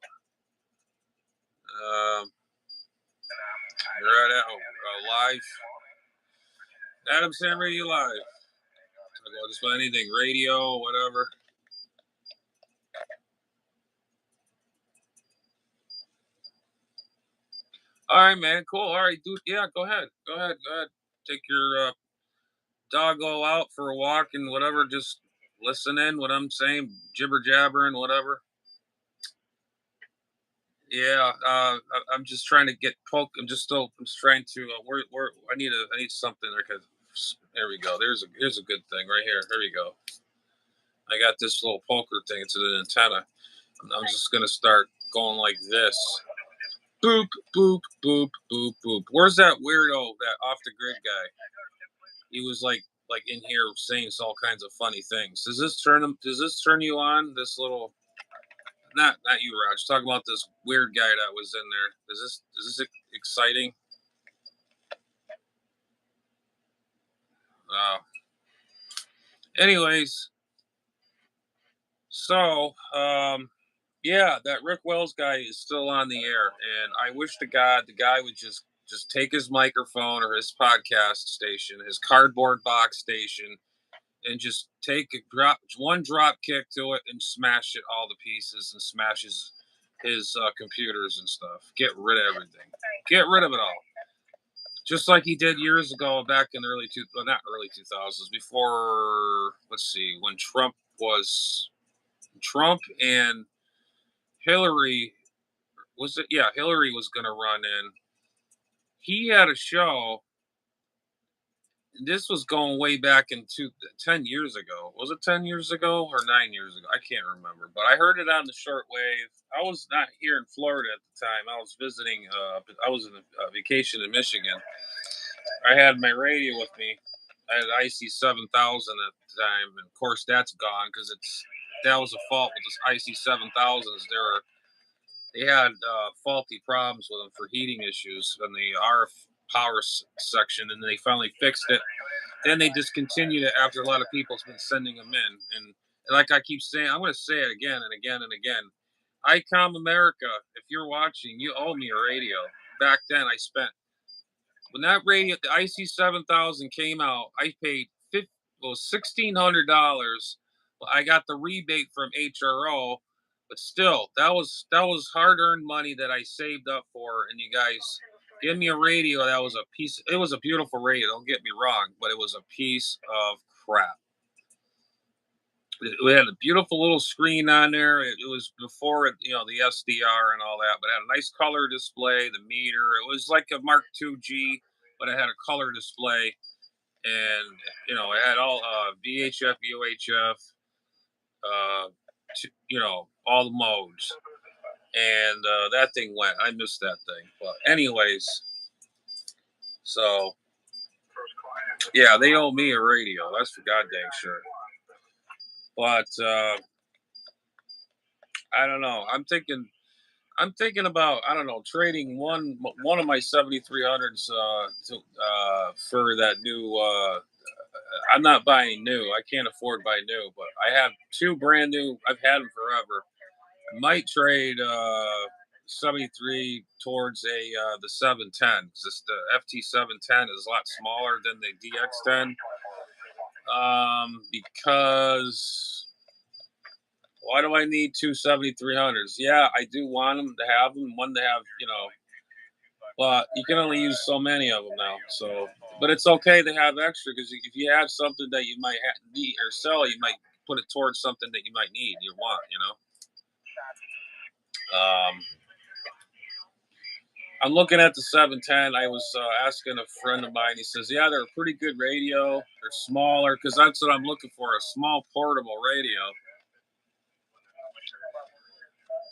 You're at live. Adam's Hamradio live. Talk about just about anything, radio, whatever. All right, man. Cool. All right, dude. Yeah, go ahead. Go ahead. Take your doggo out for a walk and whatever. Just listen in what I'm saying, jibber jabbering, whatever. Yeah, I'm just trying to get poke. I'm just trying to. I need something there because there we go. Here's a good thing right here. Here we go. I got this little poker thing. It's an antenna. I'm just gonna start going like this. Boop boop boop boop boop. Where's that weirdo, that off the grid guy? He was like in here saying all kinds of funny things. Does this turn you on? This little not you, Raj. Talking about this weird guy that was in there. Is this exciting? Uh, anyways, so yeah, that Rick Wells guy is still on the air, and I wish to God the guy would just take his microphone or his podcast station, his cardboard box station, and just take one drop kick to it and smash it all to pieces and smashes his computers and stuff. Get rid of everything. Get rid of it all. Just like he did years ago, back in the not early 2000s, before, let's see, when Trump and Hillary, was it? Yeah, Hillary was going to run in. He had a show, this was going way back 10 years ago. Was it 10 years ago or 9 years ago? I can't remember. But I heard it on the shortwave. I was not here in Florida at the time. I was visiting. I was on a vacation in Michigan. I had my radio with me. I had IC 7000 at the time, and of course that's gone because that was a fault with this IC 7000s. They had faulty problems with them for heating issues in the RF power section, and they finally fixed it. Then they discontinued it after a lot of people's been sending them in. And like I keep saying, I'm going to say it again and again and again. ICOM America, if you're watching, you owe me a radio. Back then, I spent when that radio, the IC 7000 came out, I paid $1,600. I got the rebate from HRO, but still, that was hard earned money that I saved up for. And you guys give me a radio that was a piece. It was a beautiful radio. Don't get me wrong, but it was a piece of crap. We had a beautiful little screen on there. It was before it, the SDR and all that, but it had a nice color display, the meter. It was like a Mark II-G, but it had a color display, and it had all VHF, UHF, all the modes, and that thing went. I missed that thing, but anyways, so yeah, they owe me a radio. That's for goddamn sure. But I don't know. I'm thinking about, I don't know, trading one of my 7300s for that new. I'm not buying new. I can't afford buy new, but I have two brand new. I've had them forever. I might trade 73 towards the 710 because the FT 710 is a lot smaller than the DX10. Because why do I need two 7300s? Yeah, I do want them to have them. One to have, but you can only use so many of them now. So, but it's okay to have extra because if you have something that you might need or sell, you might put it towards something that you might need, you want. I'm looking at the 710. I was asking a friend of mine. He says, "Yeah, they're a pretty good radio. They're smaller because that's what I'm looking for—a small portable radio,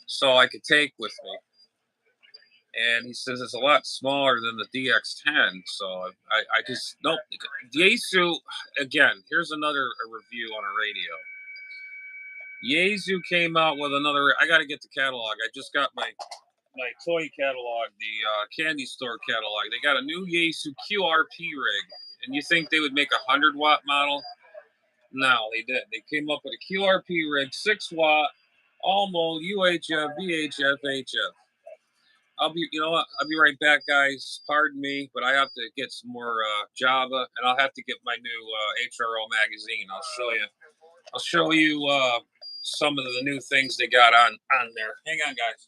so I could take with me." And he says it's a lot smaller than the DX10. So I just nope. Yaesu again. Here's another review on a radio. Yaesu came out with another. I got to get the catalog. I just got my toy catalog, the candy store catalog. They got a new Yaesu QRP rig, and you think they would make a 100-watt model? No, they didn't. They came up with a QRP rig, 6-watt, all mode, UHF, VHF, HF. I'll be right back, guys. Pardon me, but I have to get some more Java, and I'll have to get my new HRO magazine. I'll show you some of the new things they got on there. Hang on, guys.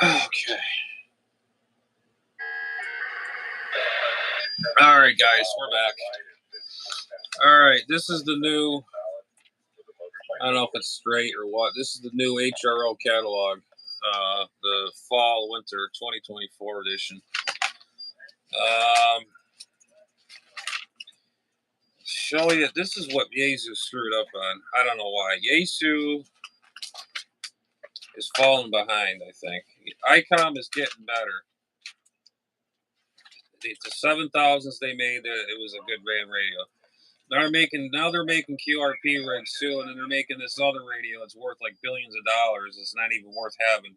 Okay. All right, guys, we're back. All right, this is the new. I don't know if it's straight or what. This is the new HRO catalog, the fall winter 2024 edition. Show you. This is what Yaesu screwed up on. I don't know why. Yaesu is falling behind. I think ICOM is getting better. The 7000s they made, it was a good band radio. Now they're making QRP rigs too, and then they're making this other radio that's worth like billions of dollars. It's not even worth having.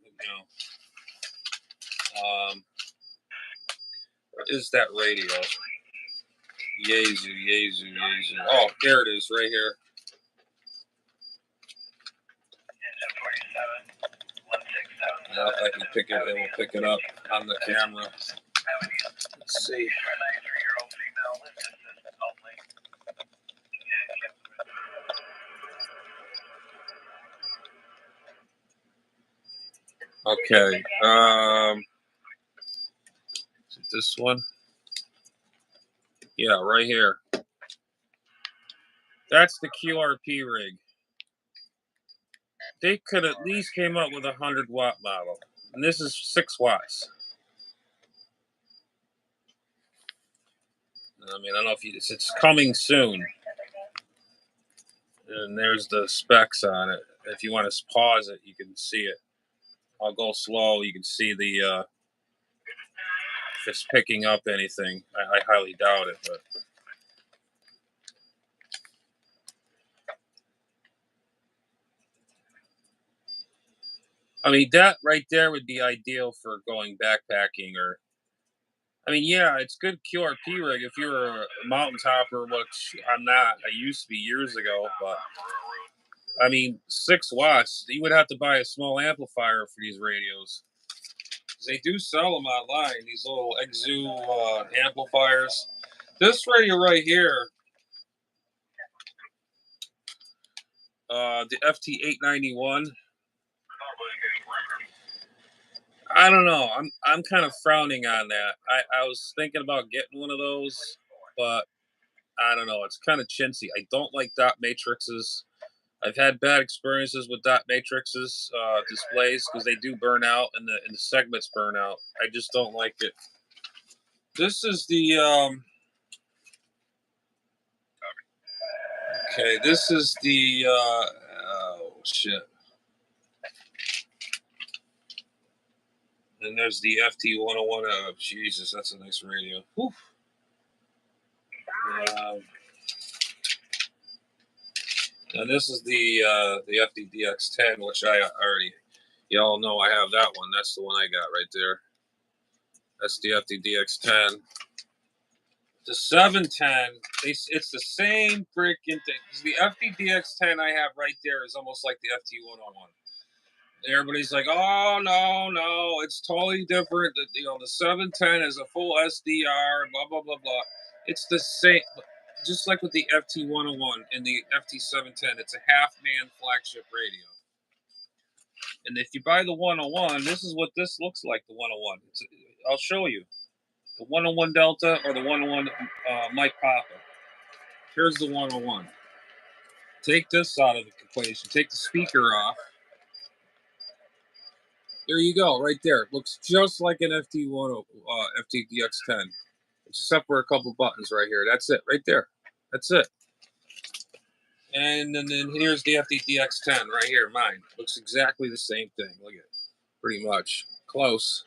What is that radio? Yaesu. Oh, here it is, right here. Now if I can pick it, it will pick it up on the camera. Let's see. Okay. Is it this one? Yeah, right here. That's the QRP rig. They could at least came up with a 100-watt model, and this is 6 watts. I mean, I don't know if it's coming soon. And there's the specs on it. If you want to pause it, you can see it. I'll go slow. You can see the if it's picking up anything. I highly doubt it, but I mean that right there would be ideal for going backpacking or. I mean, yeah, it's good QRP rig if you're a mountain topper, which I'm not. I used to be years ago, but I mean, 6 watts. You would have to buy a small amplifier for these radios. They do sell them online. These little Exu amplifiers. This radio right here, the FT891. I don't know. I'm kind of frowning on that. I was thinking about getting one of those, but I don't know. It's kind of chintzy. I don't like dot matrices. I've had bad experiences with dot matrices displays because they do burn out and the segments burn out. I just don't like it. This is the okay. This is the oh shit. And there's the FT101. Oh Jesus, that's a nice radio. Whew. Um, and this is the FTDX10, which I already, y'all know I have that one. That's the one I got right there. That's the FTDX10. The 710, it's the same freaking thing. The FTDX10 I have right there is almost like the FT101. Everybody's like, oh no, it's totally different. The 710 is a full SDR, blah blah blah blah. It's the same, just like with the FT101 and the FT710. It's a half-man flagship radio. And if you buy the 101, this is what this looks like. The 101. I'll show you the 101 Delta or the 101 Mike Papa. Here's the 101. Take this out of the equation. Take the speaker off. There you go, right there. It looks just like an FTDX10, except for a couple buttons right here. That's it, right there. That's it. And then here's the FTDX10 right here, mine. Looks exactly the same thing. Look at it. Pretty much. Close.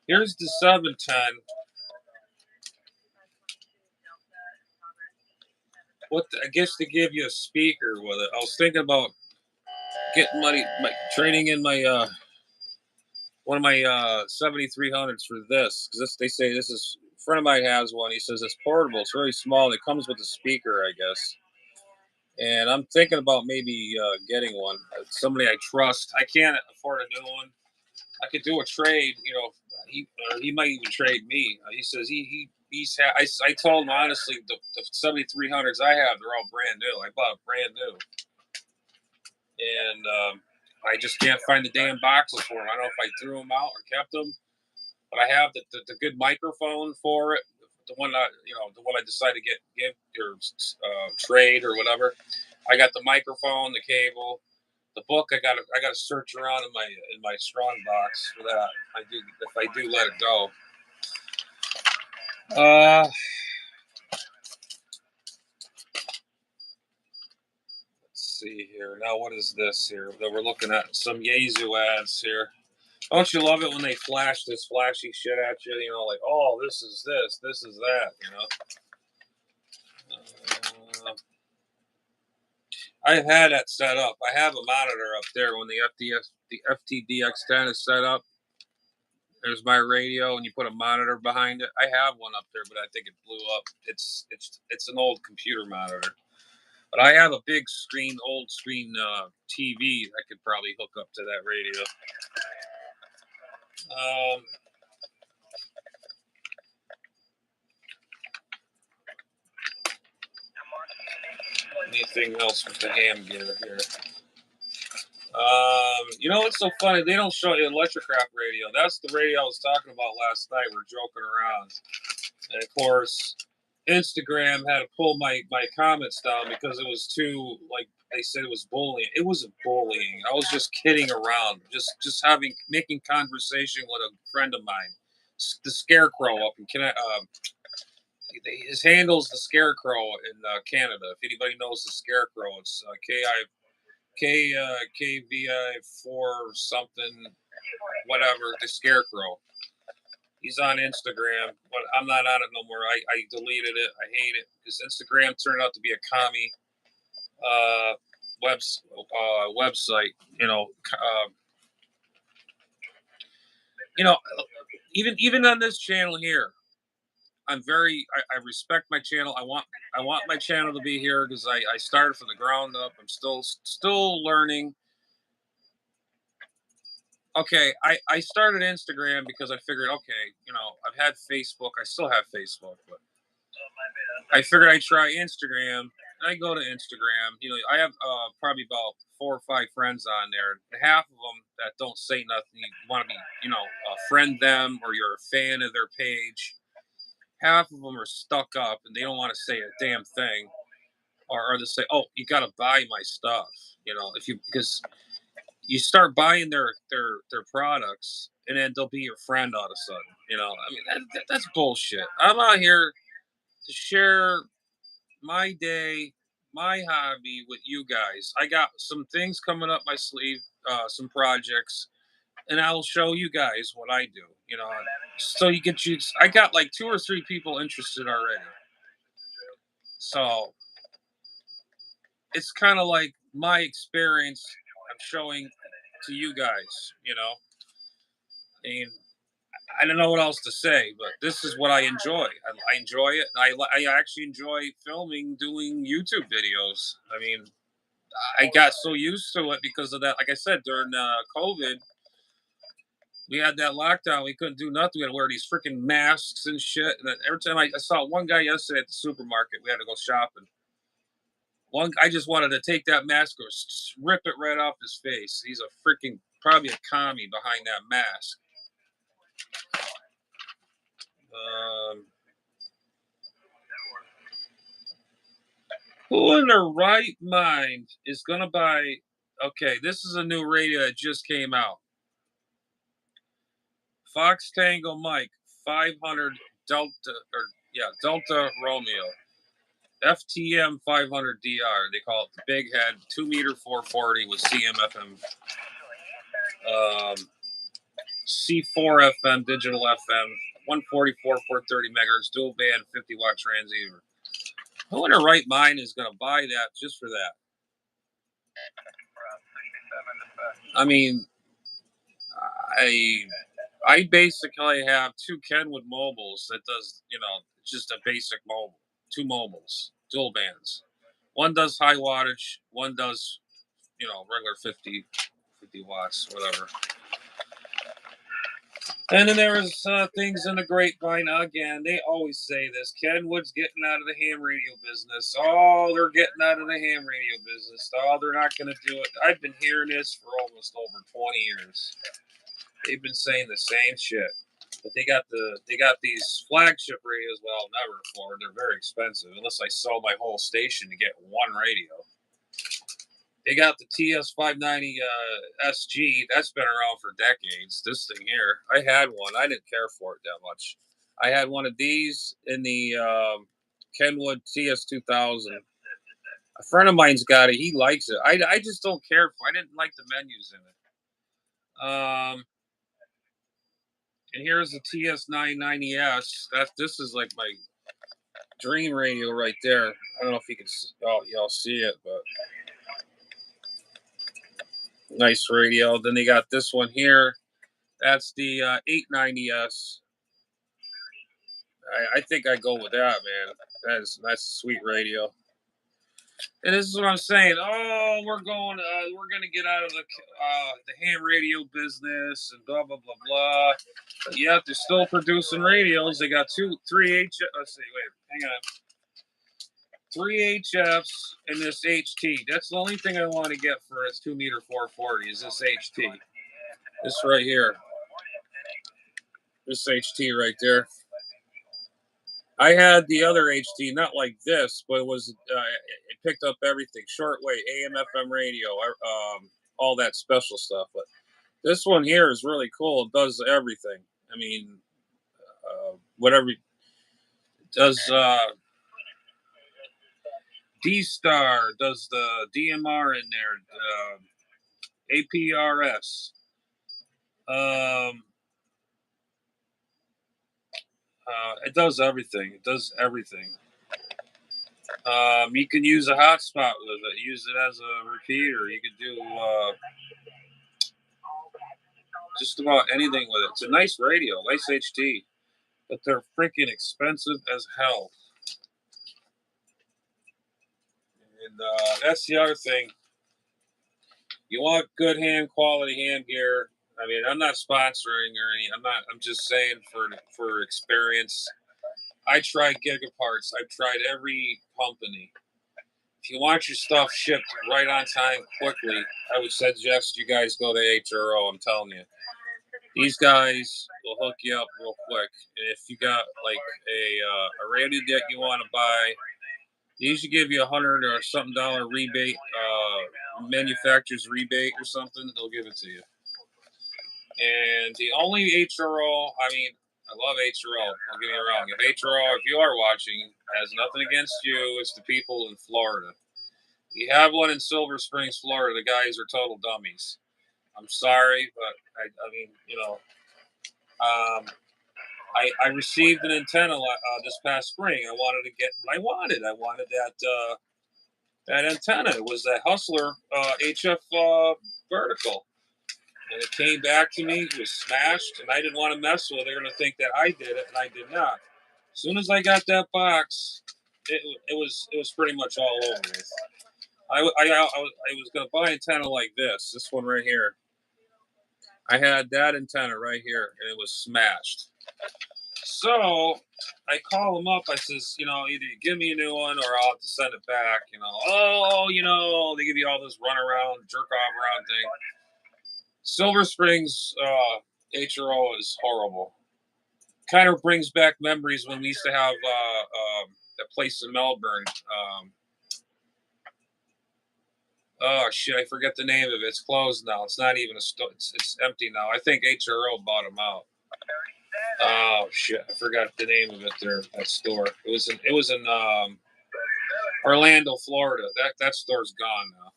Here's the 710. I guess to give you a speaker with it. I was thinking about getting trading in my one of my 7300s for this because they say this is a friend of mine has one. He says it's portable. It's very small. And it comes with a speaker, I guess. And I'm thinking about maybe getting one. Somebody I trust. I can't afford a new one. I could do a trade. He might even trade me. He says I told him honestly the 7300s I have, they're all brand new. I bought brand new, and I just can't find the damn boxes for them. I don't know if I threw them out or kept them, but I have the good microphone for it. The one I decided to give or trade or whatever. I got the microphone, the cable, the book. I got to search around in my strong box for that. If I do let it go. Let's see here. Now what is this here? That we're looking at some Yaesu ads here. Don't you love it when they flash this flashy shit at you? Like, oh, this is this is that. I've had that set up. I have a monitor up there when the FTDX10 is set up. There's my radio, and you put a monitor behind it. I have one up there, but I think it blew up. It's an old computer monitor. But I have a big screen, old screen TV. I could probably hook up to that radio. Anything else with the ham gear here? You know what's so funny? They don't show you Electrocraft radio. That's the radio I was talking about last night. We're joking around, and of course, Instagram had to pull my comments down because it was too, like, they said it was bullying. It wasn't bullying. I was just kidding around, just making conversation with a friend of mine, the Scarecrow up in Canada. His handle's the Scarecrow in Canada. If anybody knows the Scarecrow, it's KVI 4 something, whatever, the Scarecrow. He's on Instagram, but I'm not on it no more. I deleted it. I hate it because Instagram turned out to be a commie uh, website. You know, even on this channel here, I respect my channel. I want my channel to be here because I started from the ground up. I'm still learning. Okay, I started Instagram because I figured, okay, I've had Facebook. I still have Facebook, but I figured I'd try Instagram. I go to Instagram. I have probably about 4 or 5 friends on there. Half of them that don't say nothing. You want to be, friend them, or you're a fan of their page. Half of them are stuck up and they don't want to say a damn thing, or they say, "Oh, you got to buy my stuff." If you because you start buying their products, and then they'll be your friend all of a sudden. I mean, that's bullshit. I'm out here to share my day, my hobby with you guys. I got some things coming up my sleeve, some projects, and I'll show you guys what I do. So I got like 2 or 3 people interested already. So it's kind of like my experience I'm showing to you guys. And I don't know what else to say, but this is what I enjoy. I enjoy it. I actually enjoy filming, doing YouTube videos. I mean, I got so used to it because of that. Like I said, during COVID, we had that lockdown. We couldn't do nothing. We had to wear these freaking masks and shit. And then every time I saw one guy yesterday at the supermarket, we had to go shopping. I just wanted to take that mask or rip it right off his face. He's a freaking, probably a commie behind that mask. Who in their right mind is going to buy? Okay, this is a new radio that just came out. Fox Tango Mike 500 Delta, Delta Romeo. FTM 500 DR. They call it the big head, 2 meter 440 with CMFM, C4 FM, digital FM, 144 430 megahertz, dual band, 50-watt transceiver. Who in their right mind is going to buy that just for that? I mean, I basically have 2 Kenwood mobiles that does, just a basic mobile, 2 mobiles, dual bands. One does high wattage, one does, regular 50 watts, whatever. And then there's things in the grapevine. Again, they always say this. Kenwood's getting out of the ham radio business. Oh, they're getting out of the ham radio business. Oh, they're not going to do it. I've been hearing this for almost over 20 years. They've been saying the same shit. But they got these flagship radios. Well, I'll never afford. They're very expensive unless I sell my whole station to get one radio. They got the TS590 SG. That's been around for decades. This thing here, I had one. I didn't care for it that much. I had one of these in the Kenwood TS2000. A friend of mine's got it. He likes it. I just don't care for. I didn't like the menus in it. And here's the TS990S. This is like my dream radio right there. I don't know if you can. Oh, y'all see it, but nice radio. Then they got this one here. That's the 890S. I think I go with that, man. That's a sweet radio. And this is what I'm saying. Oh, we're gonna get out of the ham radio business and blah blah blah blah. But yet they're still producing radios. They got three Let's see, wait, hang on, three HFs and this HT. That's the only thing I want to get for its 2 meter 440 is this HT. This right here. This HT right there. I had the other HT, not like this, but it picked up everything: shortwave, AM, FM radio, all that special stuff. But this one here is really cool. It does everything. I mean, whatever it does. D Star does the DMR in there. APRS. Um, it does everything. It does everything. You can use a hotspot with it. Use it as a repeater. You could do just about anything with it. It's a nice radio, nice HT, but they're freaking expensive as hell. And that's the other thing. You want good hand quality hand gear. I mean, I'm not sponsoring or any. I'm not. I'm just saying for experience. I tried Gigaparts. I've tried every company. If you want your stuff shipped right on time quickly, I would suggest you guys go to HRO. I'm telling you, these guys will hook you up real quick. And if you got like a radio deck you want to buy, they usually give you $100 or something rebate, manufacturer's rebate or something. They'll give it to you. And the only HRO, I mean, I love HRO. Don't get me wrong. If HRO, if you are watching, has nothing against you, it's the people in Florida. You have one in Silver Springs, Florida. The guys are total dummies. I'm sorry, but I mean, I received an antenna this past spring. I wanted to get what I wanted. I wanted that antenna. It was that Hustler HF vertical. And it came back to me. It was smashed, and I didn't want to mess with it. They're going to think that I did it, and I did not. As soon as I got that box, it was pretty much all over with. I was going to buy an antenna like this one right here. I had that antenna right here, and it was smashed. So I call them up. I says, either you give me a new one or I'll have to send it back. They give you all this run around, jerk off around thing. Silver Springs HRO is horrible. Kind of brings back memories when we used to have a place in Melbourne. Oh shit, I forget the name of it. It's closed now. It's not even a store. It's empty now. I think HRO bought them out. Oh shit, I forgot the name of it. There, that store. It was in Orlando, Florida. That store's gone now.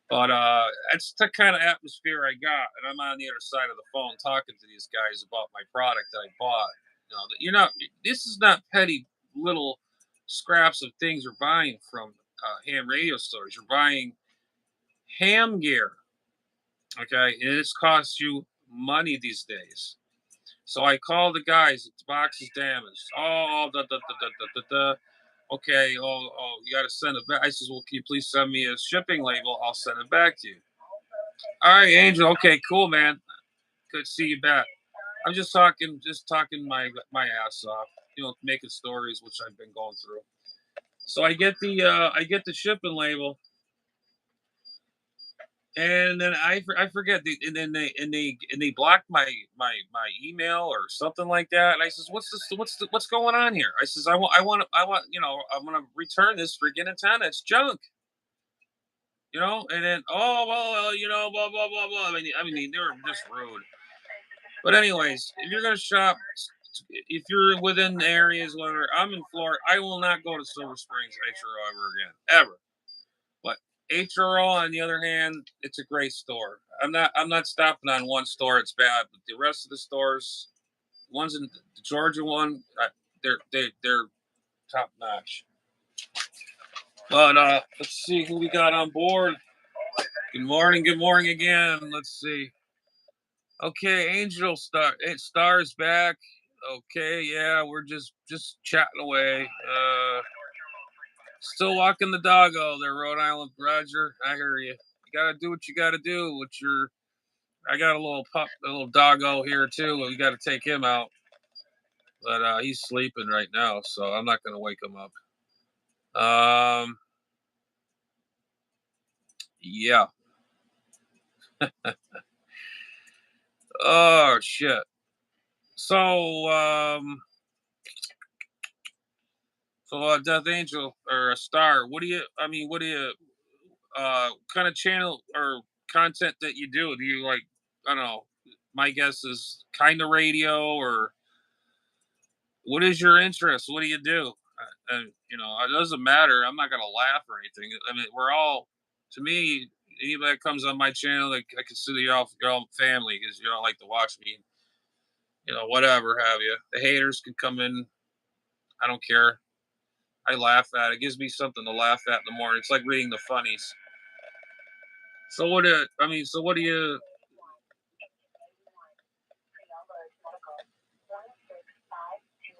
But that's the kind of atmosphere I got, and I'm on the other side of the phone talking to these guys about my product that I bought. You're not. This is not petty little scraps of things you're buying from ham radio stores. You're buying ham gear, okay? And it's costs you money these days. So I call the guys. The box is damaged. Oh, da, da, da, da, da, da, da. Okay. Oh, you got to send it back. I says, well, can you please send me a shipping label? I'll send it back to you. All right, Angel. Okay, cool, man. Good to see you back. I'm just talking my ass off, making stories which I've been going through. So I get the shipping label, and then I forget, and then they blocked my email or something like that. And I says, what's going on here? I says, I want to return this freaking antenna. It's junk. And then, oh well, blah blah blah blah. I mean, they were just rude. But anyways, if you're gonna shop, if you're within areas where I'm in Florida, I will not go to Silver Springs HRO ever again, ever. But HRO, on the other hand, it's a great store. I'm not stopping on one store; it's bad. But the rest of the stores, ones in the Georgia one, they're top notch. But let's see who we got on board. Good morning again. Let's see. Okay, Angel Star's back. Okay, yeah, we're just chatting away. Still walking the doggo there, Rhode Island. Roger, I hear you. You gotta do what you gotta do. I got a little pup, a little doggo here too. We got to take him out, but he's sleeping right now, so I'm not gonna wake him up. Yeah. Oh shit. So, Death Angel or a star. What do you? I mean, what do you? Kind of channel or content that you do? Do you like? I don't know. My guess is kind of radio, or what is your interest? What do you do? It doesn't matter. I'm not gonna laugh or anything. I mean, we're all. To me, anybody that comes on my channel, like I consider you all family because you all like to watch me. Whatever have you. The haters can come in. I don't care. I laugh at it. It gives me something to laugh at in the morning. It's like reading the funnies. So what? I mean, so what do you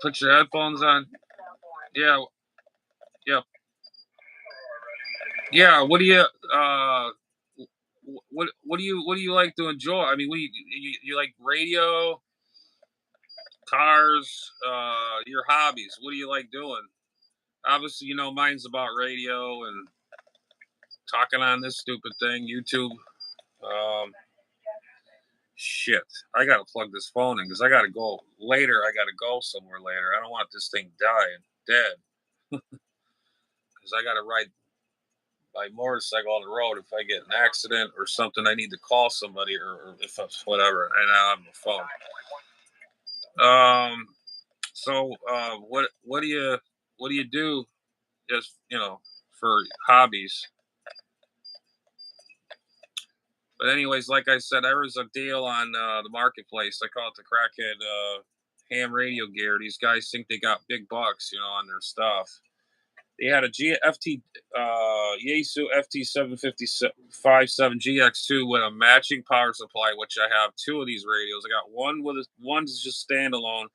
put your headphones on? Yeah, yeah, yeah. What do you? What do you like to enjoy? I mean, you like radio, cars, your hobbies? What do you like doing? Obviously, mine's about radio and talking on this stupid thing, YouTube. Um, Shit, I gotta plug this phone in because I gotta go later. I gotta go somewhere later. I don't want this thing dying dead because I gotta ride my motorcycle on the road. If I get an accident or something, I need to call somebody or if it's whatever. And I have my phone. What do you do? Just for hobbies. But anyways, like I said, there was a deal on the marketplace. I call it the crackhead ham radio gear. These guys think they got big bucks, on their stuff. They had a Yaesu FT757GX2 with a matching power supply, which I have two of these radios. I got one's just standalone.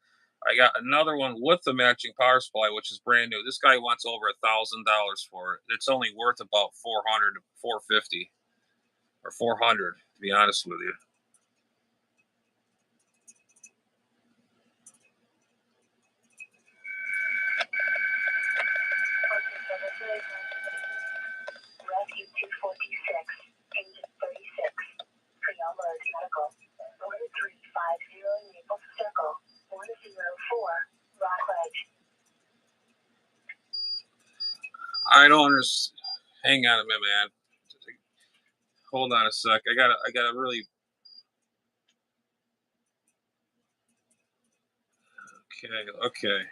I got another one with the matching power supply, which is brand new. This guy wants over $1,000 for it. It's only worth about 400, 450, or 400, to be honest with you. I don't understand. Hang on a minute, man. Hold on a sec. I gotta really. Okay.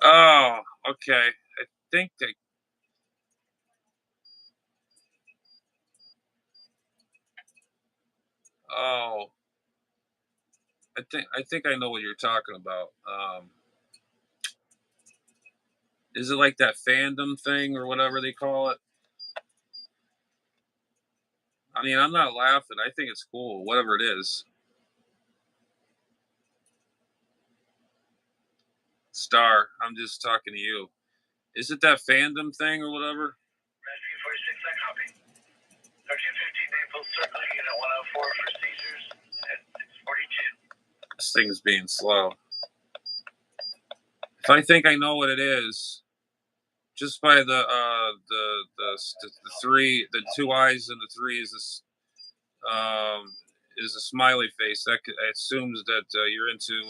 Oh, okay. I think they. Oh, I think I know what you're talking about. Is it like that fandom thing or whatever they call it? I mean, I'm not laughing. I think it's cool, whatever it is. Star, I'm just talking to you. Is it that fandom thing or whatever? This thing's being slow. If I think I know what it is, just by the three, the two eyes and the three is a smiley face. That assumes that you're into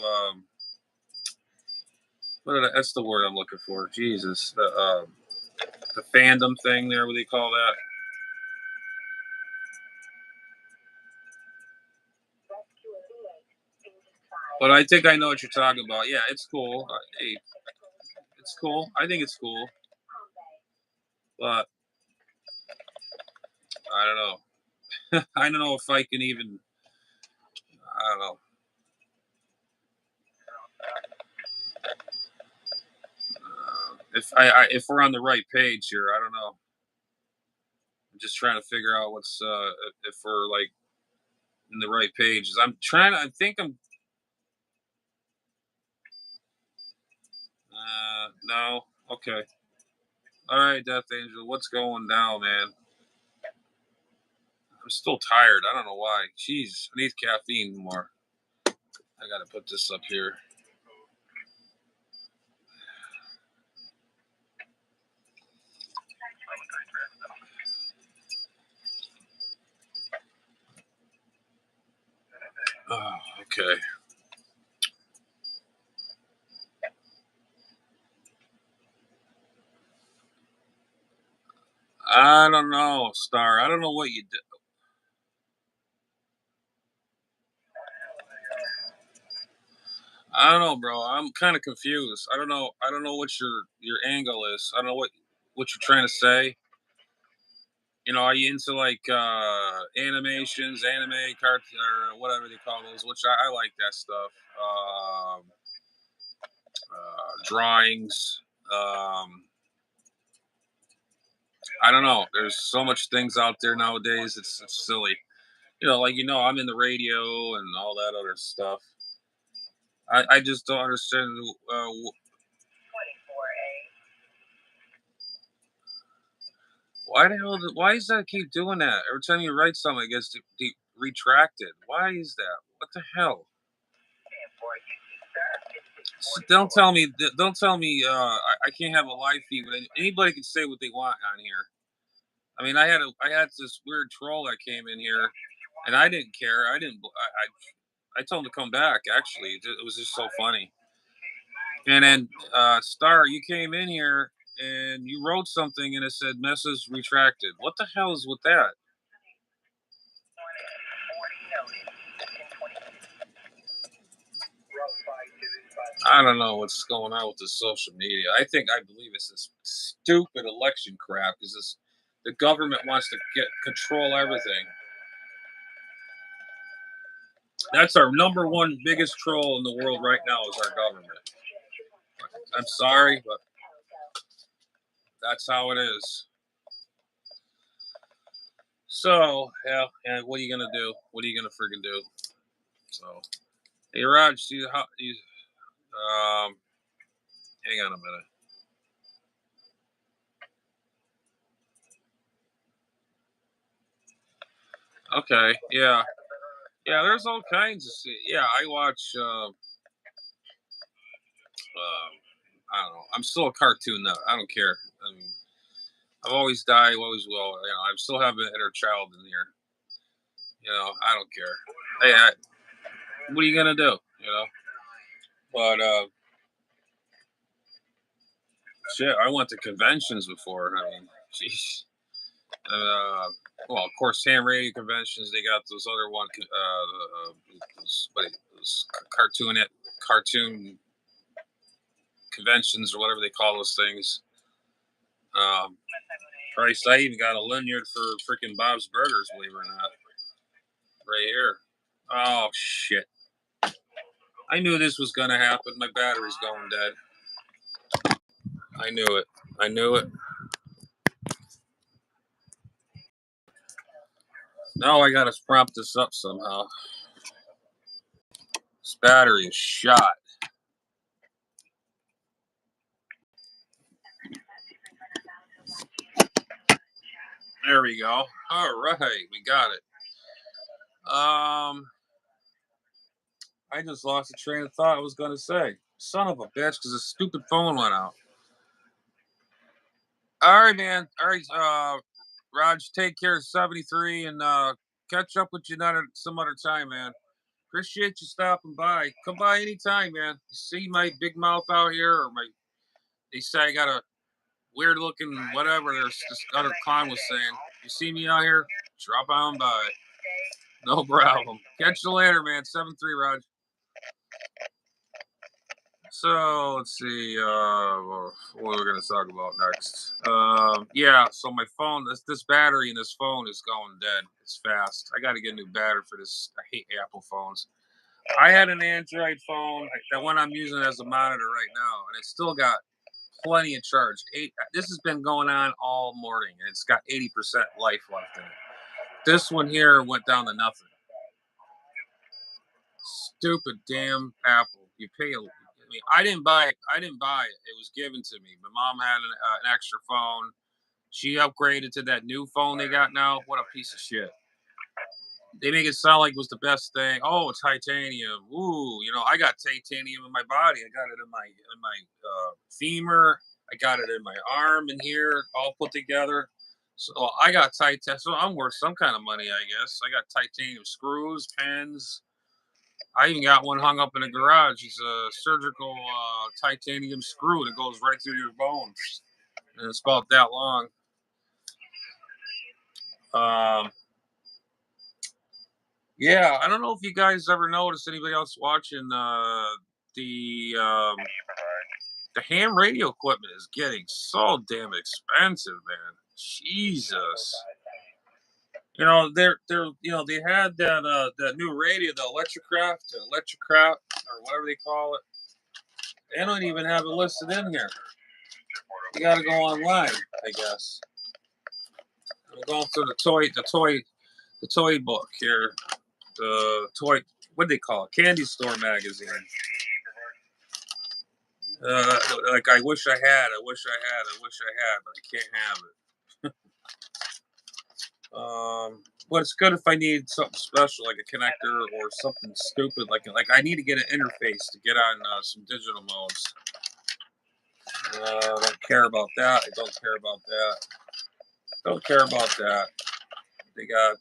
that's the word I'm looking for. Jesus, the fandom thing there. What do you call that? But I think I know what you're talking about. Yeah, it's cool. Hey, it's cool. I think it's cool. But I don't know. I don't know if I can even. I don't know. If we're on the right page here, I don't know. I'm just trying to figure out what's if we're like in the right pages. I'm trying to. I think I'm. No. Okay. All right, Death Angel. What's going down, man? I'm still tired. I don't know why. Jeez, I need caffeine more. I gotta put this up here. Oh, okay. I don't know, Star. I don't know what you did. I don't know, bro. I'm kind of confused. I don't know. I don't know what your angle is. I don't know what you're trying to say. Are you into like animations, anime, cart, or whatever they call those? Which I like that stuff. Drawings. I don't know. There's so much things out there nowadays. It's silly. I'm in the radio and all that other stuff. I just don't understand. Why the hell? Why is that keep doing that? Every time you write something, it gets retracted. Why is that? What the hell? Don't tell me. Don't tell me. I can't have a live feed, but anybody can say what they want on here. I mean, I had this weird troll that came in here, and I didn't care. I didn't. I told him to come back. Actually, it was just so funny. And then Star, you came in here and you wrote something, and it said message retracted. What the hell is with that? I don't know what's going on with the social media. I believe it's this stupid election crap because the government wants to get control everything. That's our number one biggest troll in the world right now is our government. I'm sorry, but that's how it is. So yeah. What are you gonna do? What are you gonna freaking do? So hey, Raj, see how you um. Hang on a minute. Okay, yeah, yeah. There's all kinds of. Yeah, I watch. I don't know. I'm still a cartoon nut. I don't care. I mean, I've always died, always will. I still have an inner child in here. I don't care. Hey, what are you gonna do? But shit, I went to conventions before. I mean, jeez. Well, of course, Hamradio conventions. They got those other those cartoon conventions or whatever they call those things. Um, Christ, I even got a lanyard for freaking Bob's Burgers, believe it or not, right here. Oh shit! I knew this was gonna happen. My battery's going dead. I knew it. I knew it. Now I gotta prop this up somehow. This battery is shot. There we go. All right, we got it. I just lost the train of thought. I was gonna say, son of a bitch, because the stupid phone went out. All right, man. All right, Raj, take care of 73 and catch up with you another some other time, man. Appreciate you stopping by. Come by anytime, man. You see my big mouth out here, or they say I got a weird looking whatever. There's this other clown was saying. You see me out here? Drop on by. No problem. Catch you later, man. 7-3, Raj. So let's see what we're gonna talk about next. Yeah, so my phone, this battery in this phone is going dead. It's fast. I got to get a new battery for this. I hate Apple phones. I had an Android phone, that one I'm using as a monitor right now, and it's still got plenty of charge. This has been going on all morning, and it's got 80% life left in it. This one here went down to nothing. Stupid damn Apple. You pay. I mean, I didn't buy it. I didn't buy it. It was given to me. My mom had an extra phone. She upgraded to that new phone they got now. What a piece of shit. They make it sound like it was the best thing. Oh, titanium. Ooh, I got titanium in my body. I got it in my femur. I got it in my arm in here, all put together. So I got titanium. So I'm worth some kind of money, I guess. I got titanium screws, pins. I even got one hung up in the garage. It's a surgical titanium screw that goes right through your bones, and it's about that long. Um, yeah, I don't know if you guys ever noticed, anybody else watching, the um, the ham radio equipment is getting so damn expensive, man. Jesus. They had that new radio, the Electrocraft, or whatever they call it. They don't even have it listed in here. You got to go online, I guess. I'm going through the toy book here. The toy, what do they call it? Candy store magazine. Like I wish I had, but I can't have it. But it's good if I need something special, like a connector or something stupid, like I need to get an interface to get on some digital modes. Don't care about that. I don't care about that. Don't care about that. They got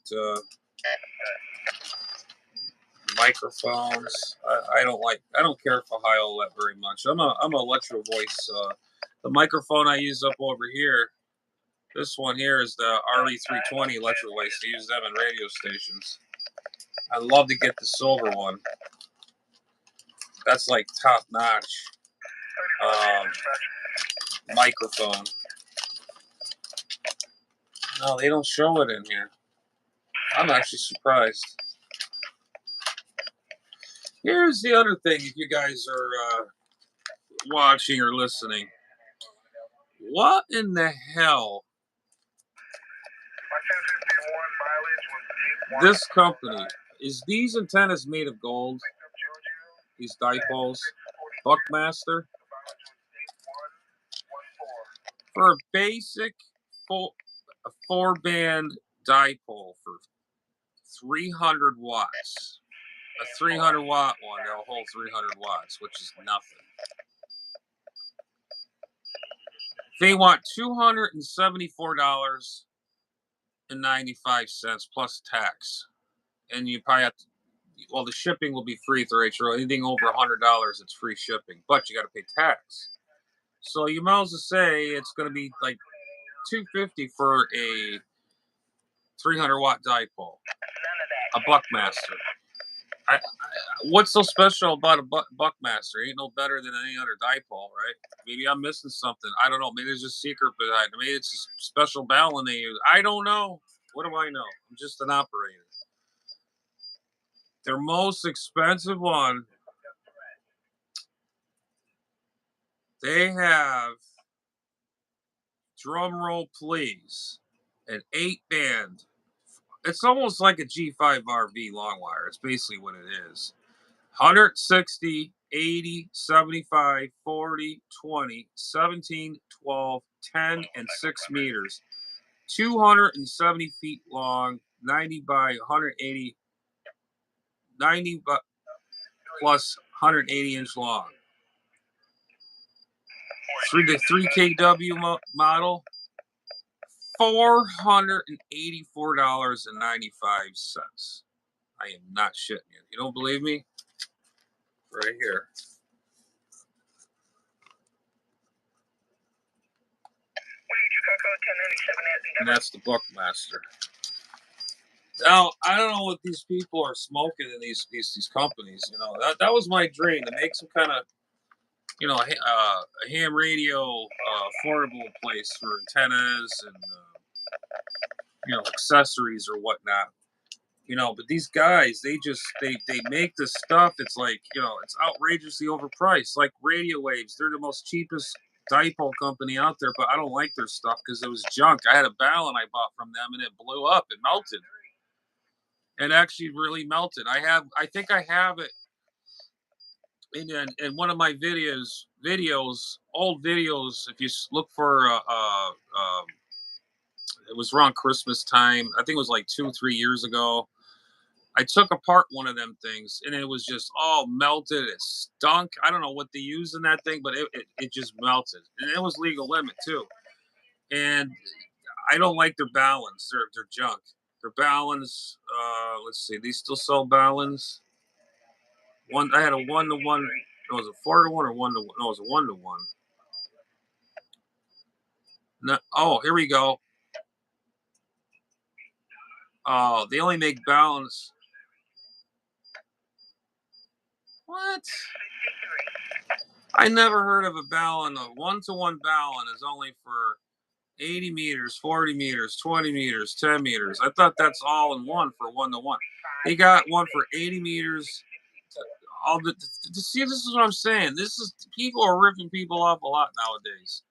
microphones. I don't care for high OLED very much. I'm a Electro Voice. The microphone I use up over here. This one here is the RE320 Electro Voice. They use them in radio stations. I love to get the silver one. That's like top notch microphone. No, they don't show it in here. I'm actually surprised. Here's the other thing, if you guys are watching or listening. What in the hell? This company, is these antennas made of gold? These dipoles? Buckmaster? For a basic a 4-band dipole for 300 watts. A 300 watt one that'll hold 300 watts, which is nothing. They want $274.95 plus tax. And you probably have to, well, the shipping will be free through HRO. Anything over $100, it's free shipping, but you got to pay tax. So you might as well say it's going to be like $250 for a 300 watt dipole, a Buckmaster. What's so special about a Buckmaster? Ain't no better than any other dipole, right? Maybe I'm missing something. I don't know. Maybe there's a secret behind it. Maybe it's a special balun they use. I don't know. What do I know? I'm just an operator. Their most expensive one, they have, drum roll please, an 8-band. It's almost like a G5RV long wire. It's basically what it is. 160, 80, 75, 40, 20, 17, 12, 10, and 6 meters. 270 feet long, 90 by 180, 90 plus 180-inch long. Through the 3KW model, $484.95. I am not shitting you. You don't believe me? Right here. And that's the Buckmaster. Now, I don't know what these people are smoking in these companies. That was my dream, to make some kind of you know, a ham radio affordable place for antennas and you know, accessories or whatnot. You know, but these guys, they make this stuff. It's like, you know, it's outrageously overpriced. Like radio waves, they're the most cheapest dipole company out there, but I don't like their stuff because it was junk. I had a balun I bought from them and it blew up. It melted. It actually really melted. I think I have it in one of my old videos. If you look for, it was around Christmas time. I think it was like 2, 3 years ago. I took apart one of them things and it was just all melted. It stunk. I don't know what they used in that thing, but it just melted. And it was legal limit too. And I don't like their balance. They're junk. Their balance, let's see, they still sell balance. One I had a 1-to-1. It was a 4-to-1 or 1-to-1. No, it was a 1-to-1. No, oh, here we go. Oh, they only make balance. What? I never heard of a balun. A 1-to-1 balun is only for 80 meters, 40 meters, 20 meters, 10 meters. I thought that's all in one for 1-to-1. They got one for 80 meters. All the see, this is what I'm saying. This is people are ripping people off a lot nowadays.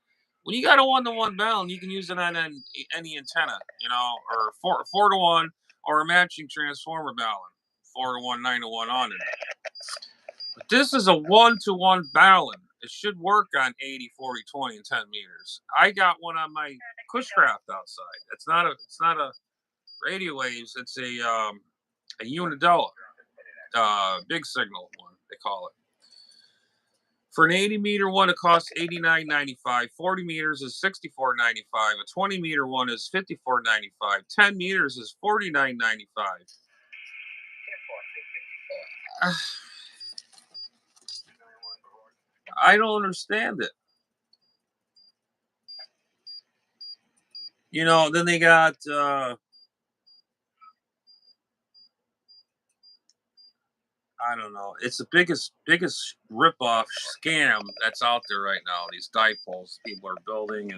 When you got a 1-to-1 balun, you can use it on any antenna, you know, or 4-to-1 or a matching transformer balun, 4-to-1, 9-to-1 on it. But this is a 1-to-1 balun. It should work on 80, 40, 20, and 10 meters. I got one on my Cushcraft outside. It's not a radio waves. It's a Unidella, big signal one they call it. For an 80-meter one, it costs $89.95. 40 meters is $64.95. A 20-meter one is $54.95. 10 meters is $49.95. I don't understand it. You know, then they got I don't know. It's the biggest ripoff scam that's out there right now. These dipoles people are building,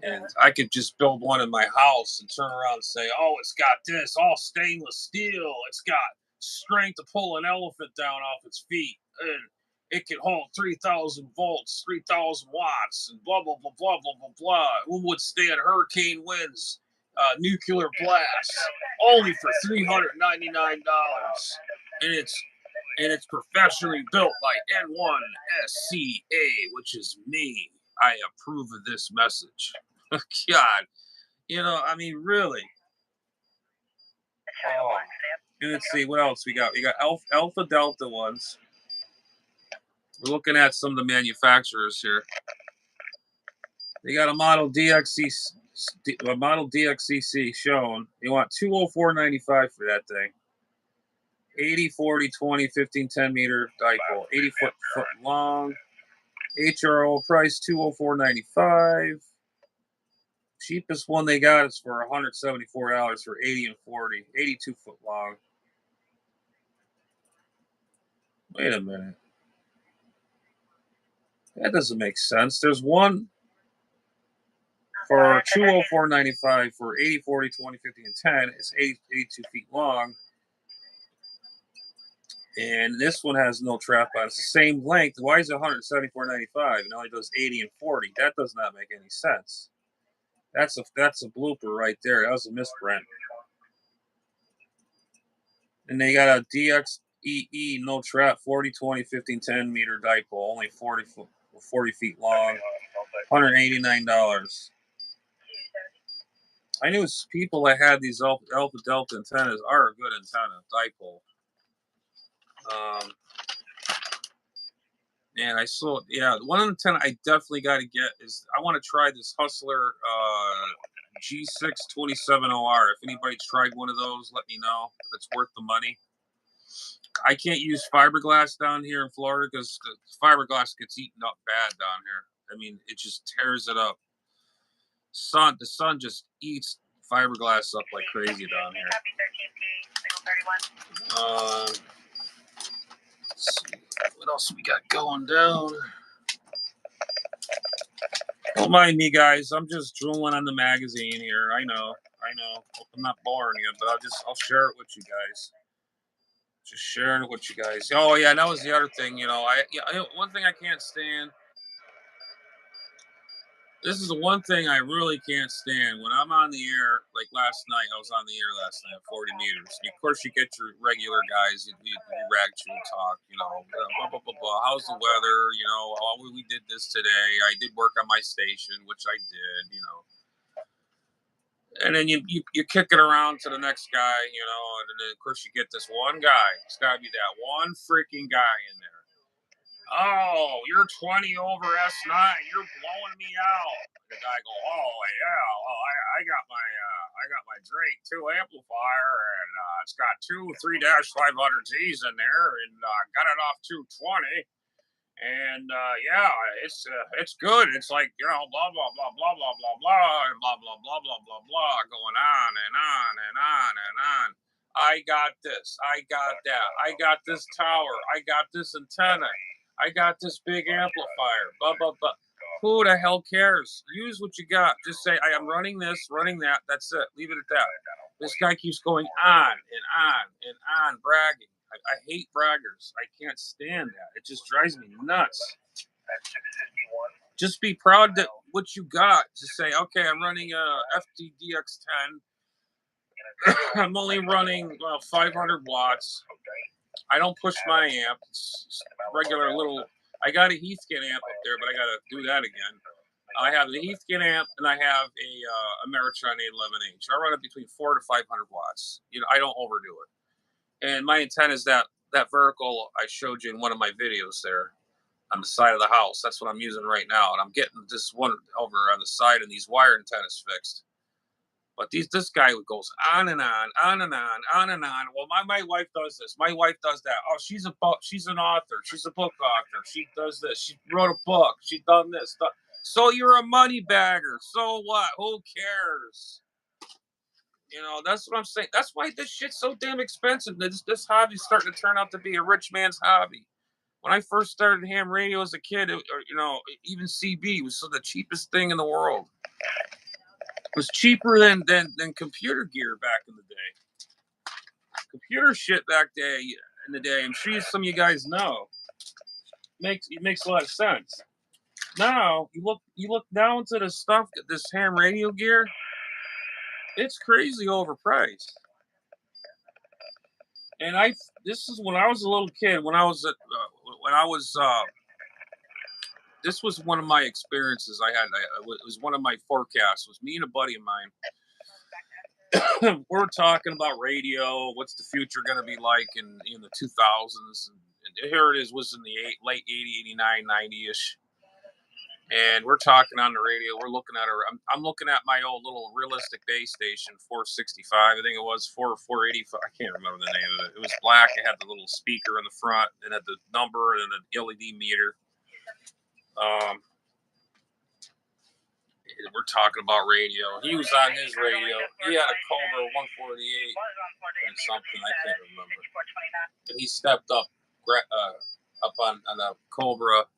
and I could just build one in my house and turn around and say, "Oh, it's got this all stainless steel. It's got strength to pull an elephant down off its feet, and it can hold 3,000 volts, 3,000 watts, and blah blah blah blah blah blah blah. It will withstand hurricane winds, nuclear blasts, only for $399, and it's professionally built by N1SCA, which is me. I approve of this message." God, you know, I mean, really. Oh. And let's see what else we got. We got Alpha Delta ones. We're looking at some of the manufacturers here. They got a model DXCC shown. You want 204.95 for that thing. 80, 40, 20, 15, 10 meter dipole. 80 foot long. HRO price 204.95. Cheapest one they got is for $174 for 80 and 40, 82 foot long. Wait a minute. That doesn't make sense. There's one for 204.95 for 80, 40, 20, 50, and 10. It's 82 feet long. And this one has no trap on it. It's the same length. Why is it 174.95 and only does 80 and 40? That does not make any sense. That's a blooper right there. That was a misprint. And they got a DXEE no trap 40, 20, 15, 10 meter dipole, only 40 feet long, $189. I knew people that had these Alpha Delta antennas are a good antenna dipole. And I saw, yeah, one antenna I definitely got to get is I want to try this Hustler G627OR. If anybody's tried one of those, let me know if it's worth the money. I can't use fiberglass down here in Florida because the fiberglass gets eaten up bad down here. I mean, it just tears it up. The sun just eats fiberglass up like crazy down here. What else we got going down? Don't mind me, guys. I'm just drooling on the magazine here. I know. Hope I'm not boring you, but I'll share it with you guys. Just sharing it with you guys. Oh yeah, that was the other thing. One thing I can't stand. This is the one thing I really can't stand when I'm on the air. Like last night, I was on the air last night, 40 meters. Of course, you get your regular guys. You rag to talk. Blah, blah, blah, blah. How's the weather? Oh, we did this today. I did work on my station, which I did. And then you kick it around to the next guy. And then of course you get this one guy. It's got to be that one freaking guy in there. Oh, you're 20 over S9. You're blowing me out. The guy go, oh yeah, well, I got my Drake 2 amplifier, and it's got two 3-500Gs in there, and got it off 220. And yeah, it's good. It's like blah blah blah blah blah blah blah blah and blah blah blah blah blah blah going on and on and on and on. I got this. I got that. I got this tower. I got this antenna. I got this big amplifier. Blah blah blah. Who the hell cares? Use what you got. Just say I am running this, running that. That's it. Leave it at that. This guy keeps going on and on and on, bragging. I hate braggers. I can't stand that. It just drives me nuts. Just be proud that what you got. Just say, okay, I'm running a FTDX10. I'm only running 500 watts. I don't push my amp. It's regular little. I got a Heathkit amp up there, but I got to do that again. I have the Heathkit amp, and I have a Ameritron 811H. I run it between 400 to 500 watts. I don't overdo it. And my intent is that vertical I showed you in one of my videos there on the side of the house. That's what I'm using right now. And I'm getting this one over on the side and these wire antennas fixed. But this guy goes on and on, on and on, on and on. Well, my wife does this. My wife does that. Oh, she's an author. She's a book author. She does this. She wrote a book. She done this. So you're a money bagger. So what? Who cares? That's what I'm saying. That's why this shit's so damn expensive. This hobby's starting to turn out to be a rich man's hobby. When I first started ham radio as a kid, even CB was the cheapest thing in the world. It was cheaper than computer gear back in the day. Computer shit back in the day, I'm sure some of you guys know. It makes a lot of sense. Now you look down to the stuff, this ham radio gear. It's crazy overpriced. And this is when I was a little kid. This was one of my experiences I had. It was one of my forecasts. It was me and a buddy of mine. We're talking about radio. What's the future going to be like in the 2000s? And here it is. Was in the late 80, 89, 90ish. And we're talking on the radio. We're looking at I'm looking at my old little realistic base station, 465. I think it was 485. I can't remember the name of it. It was black. It had the little speaker in the front, and had the number and an LED meter. We're talking about radio. He was on his radio. He had a Cobra 148 and something. I can't remember. And he stepped up on a Cobra.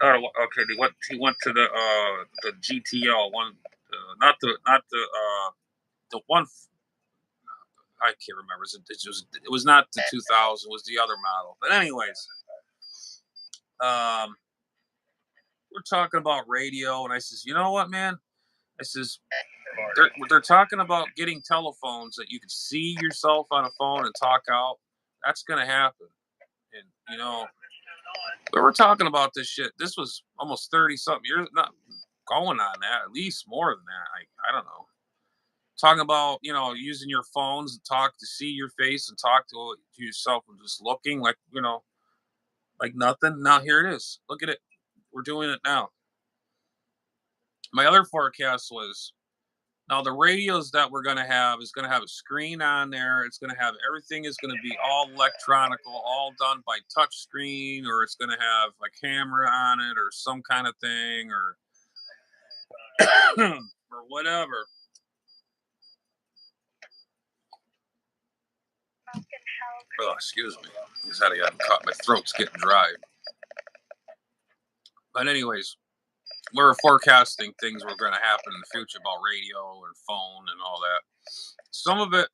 Okay. He went to the GTO one, not the one. I can't remember. It was not the 2000. It was the other model. But anyways, we're talking about radio, and I says, you know what, man? I says, they're talking about getting telephones that you can see yourself on a phone and talk out. That's gonna happen, and we were talking about this shit. This was almost 30-something years, not going on that, at least more than that. I don't know. Talking about using your phones to see your face and talk to yourself and just looking like like nothing. Now here it is. Look at it. We're doing it now. My other forecast was, now the radios that we're going to have is going to have a screen on there. It's going to have everything is going to be all electronical, all done by touch screen, or it's going to have a camera on it or some kind of thing or or whatever. Oh, excuse me. Just had to get caught. My throat's getting dry. But anyways, we're forecasting things were going to happen in the future about radio and phone and all that. Some of it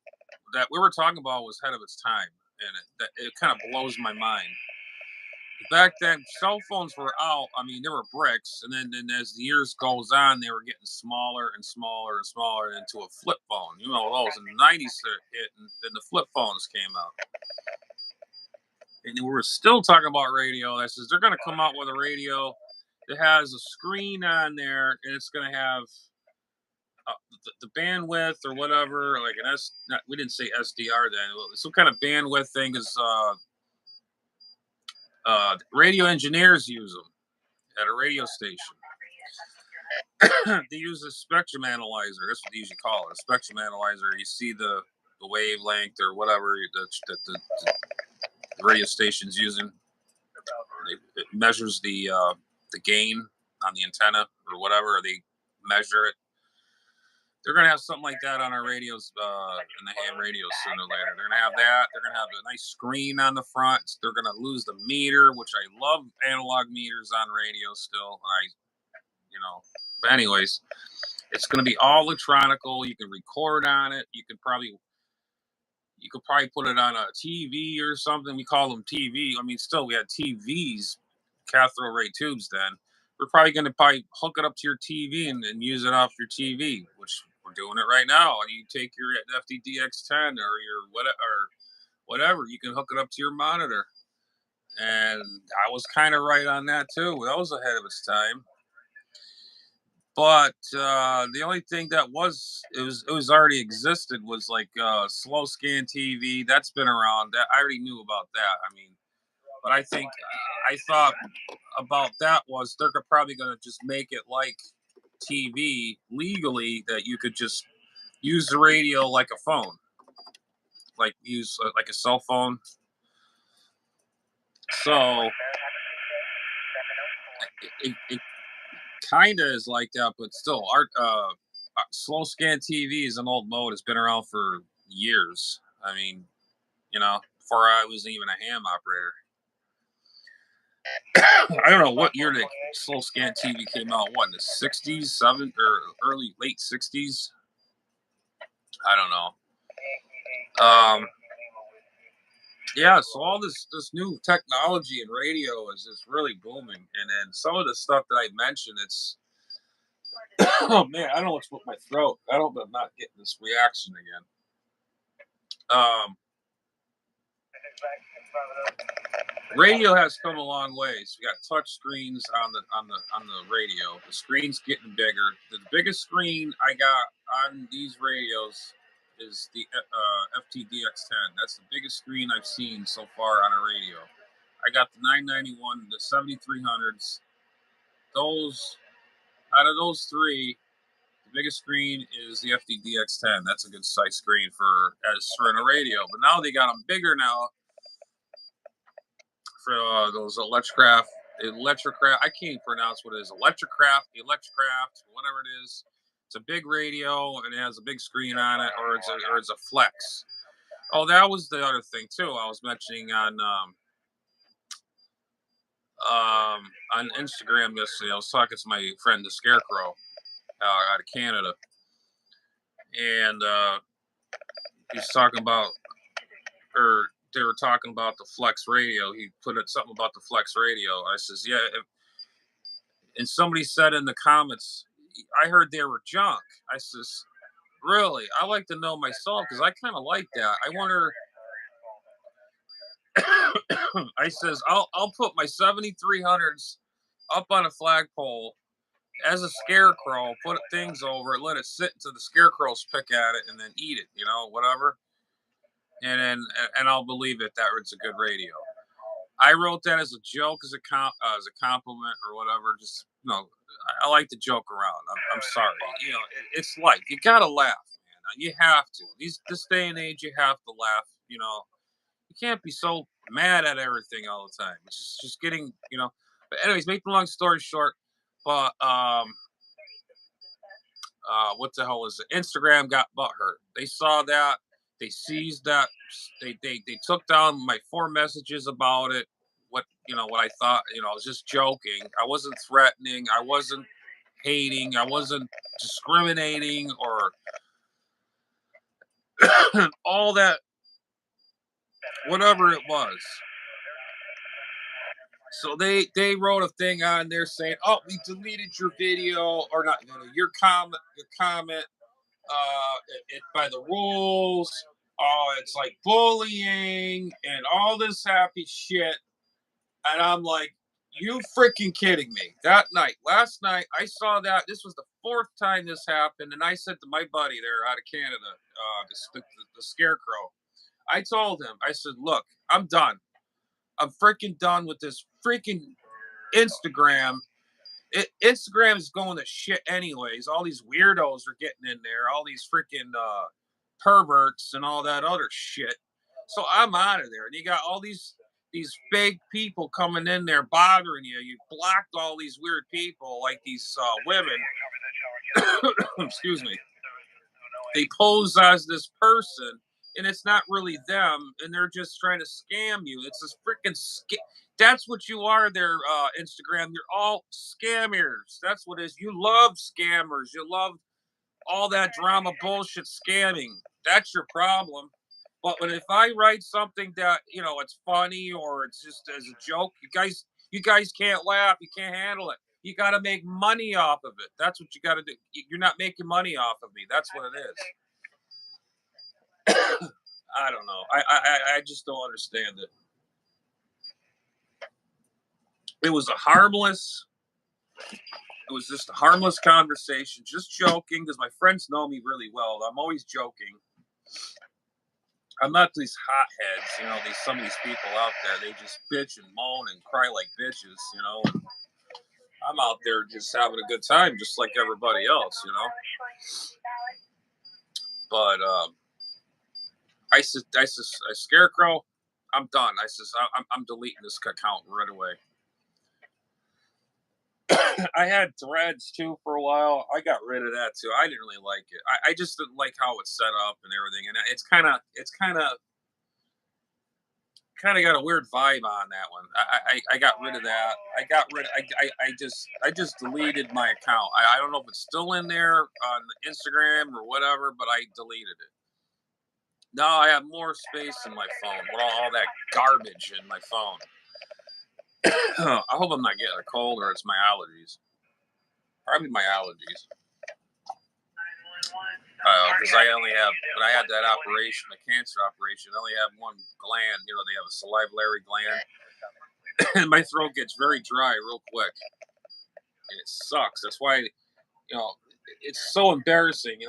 that we were talking about was ahead of its time, and it kind of blows my mind. Back then, cell phones were out. I mean, there were bricks, and then as the years goes on, they were getting smaller and smaller and smaller into a flip phone. You know, those in the '90s hit, and then the flip phones came out, and we were still talking about radio. That says they're going to come out with a radio that has a screen on there, and it's going to have the bandwidth or whatever, like an S. Not, we didn't say SDR then. Some kind of bandwidth thing is radio engineers use them at a radio station. They use a spectrum analyzer. That's what they usually call it, a spectrum analyzer. You see the wavelength or whatever the radio station's using. It measures the gain on the antenna or whatever. Or they measure it. They're gonna have something like that on our radios in the ham radios sooner or later. They're gonna have that. They're gonna have a nice screen on the front. They're gonna lose the meter, which I love analog meters on radio still. But anyways, it's gonna be all electronical. You can record on it. You could probably put it on a TV or something. We call them TV. I mean, still we had TVs, cathode ray tubes then. We're probably going to hook it up to your TV and use it off your TV, which we're doing it right now. You take your FTDX10 or your whatever, you can hook it up to your monitor. And I was kind of right on that too. That was ahead of its time. But the only thing that it was already existed was like slow scan TV. That's been around. That I already knew about that. I mean, but I think I thought about that was they're probably going to just make it like TV legally that you could just use the radio like a phone, like use like a cell phone. So it kind of is like that, but still, art. Slow scan TV is an old mode. It's been around for years. I mean, before I was even a ham operator. I don't know what year the slow scan TV came out. What in the '60s, or early late '60s? I don't know. Yeah, so all this new technology in radio is just really booming, and then some of the stuff that I mentioned, it's oh man, I don't know what's with my throat. I don't know, I'm not getting this reaction again. Um, Radio has come a long ways. We got touch screens on the radio. The screen's getting bigger. The biggest screen I got on these radios is the FTDX10. That's the biggest screen I've seen so far on a radio. I got the 991, the 7300s. Those Out of those three, the biggest screen is the FTDX10. That's a good size screen for in a radio. But now they got them bigger now for those electrocraft. I can't pronounce what it is. Electrocraft, whatever it is. It's a big radio and it has a big screen on it, or it's a flex. Oh, that was the other thing too. I was mentioning on Instagram yesterday. I was talking to my friend the Scarecrow out of Canada, and he's talking about, or they were talking about the Flex radio. He put it something about the Flex radio. I says, yeah. And somebody said in the comments, I heard they were junk. I says, really? I like to know myself because I kind of like that. I wonder. I says, I'll put my 7300s up on a flagpole as a scarecrow, put things over it, let it sit until the scarecrows pick at it, and then eat it. Whatever. And I'll believe it that it's a good radio. I wrote that as a joke, as a compliment or whatever. Just I like to joke around. I'm sorry. It's like you gotta laugh, man. You have to. This day and age, you have to laugh. You can't be so mad at everything all the time. It's just getting. But anyways, make the long story short, but what the hell is it? Instagram got butthurt. They saw that. They seized that. They took down my 4 messages about it. What I thought. I was just joking. I wasn't threatening. I wasn't hating. I wasn't discriminating or all that. Whatever it was. So they wrote a thing on there saying, "Oh, we deleted your video or not your comment by the rules. Oh, it's like bullying and all this happy shit." And I'm like, "You freaking kidding me?" Last night, I saw that. This was the 4th time this happened, and I said to my buddy there out of Canada, the Scarecrow. I told him, I said, "Look, I'm done. I'm freaking done with this freaking Instagram. Instagram is going to shit anyways. All these weirdos are getting in there, all these freaking perverts and all that other shit. So I'm out of there. And you got all these fake people coming in there bothering you. You blocked all these weird people, like these women. Excuse me. They pose as this person, and it's not really them, and they're just trying to scam you. It's this freaking that's what you are there, Instagram. You're all scammers. That's what it is. You love scammers. You love all that drama bullshit scamming. That's your problem. But if I write something that it's funny or it's just as a joke, you guys can't laugh. You can't handle it. You got to make money off of it. That's what you got to do. You're not making money off of me. That's what it is. I don't know. I just don't understand it. It was a harmless. It was just a harmless conversation, just joking, because my friends know me really well. I'm always joking. I'm not these hotheads, some of these people out there. They just bitch and moan and cry like bitches. And I'm out there just having a good time, just like everybody else. But I Scarecrow, I'm done. I'm deleting this account right away. I had Threads too for a while. I got rid of that too. I didn't really like it. I just didn't like how it's set up and everything. And it's kind of got a weird vibe on that one. I got rid of that. I got rid. I just deleted my account. I don't know if it's still in there on Instagram or whatever, but I deleted it. Now I have more space in my phone with all that garbage in my phone. I hope I'm not getting a cold or it's my allergies. Probably my allergies. Because when I had that operation, the cancer operation, I only have one gland. They have a salivary gland. And my throat gets very dry real quick. And it sucks. That's why, it's so embarrassing.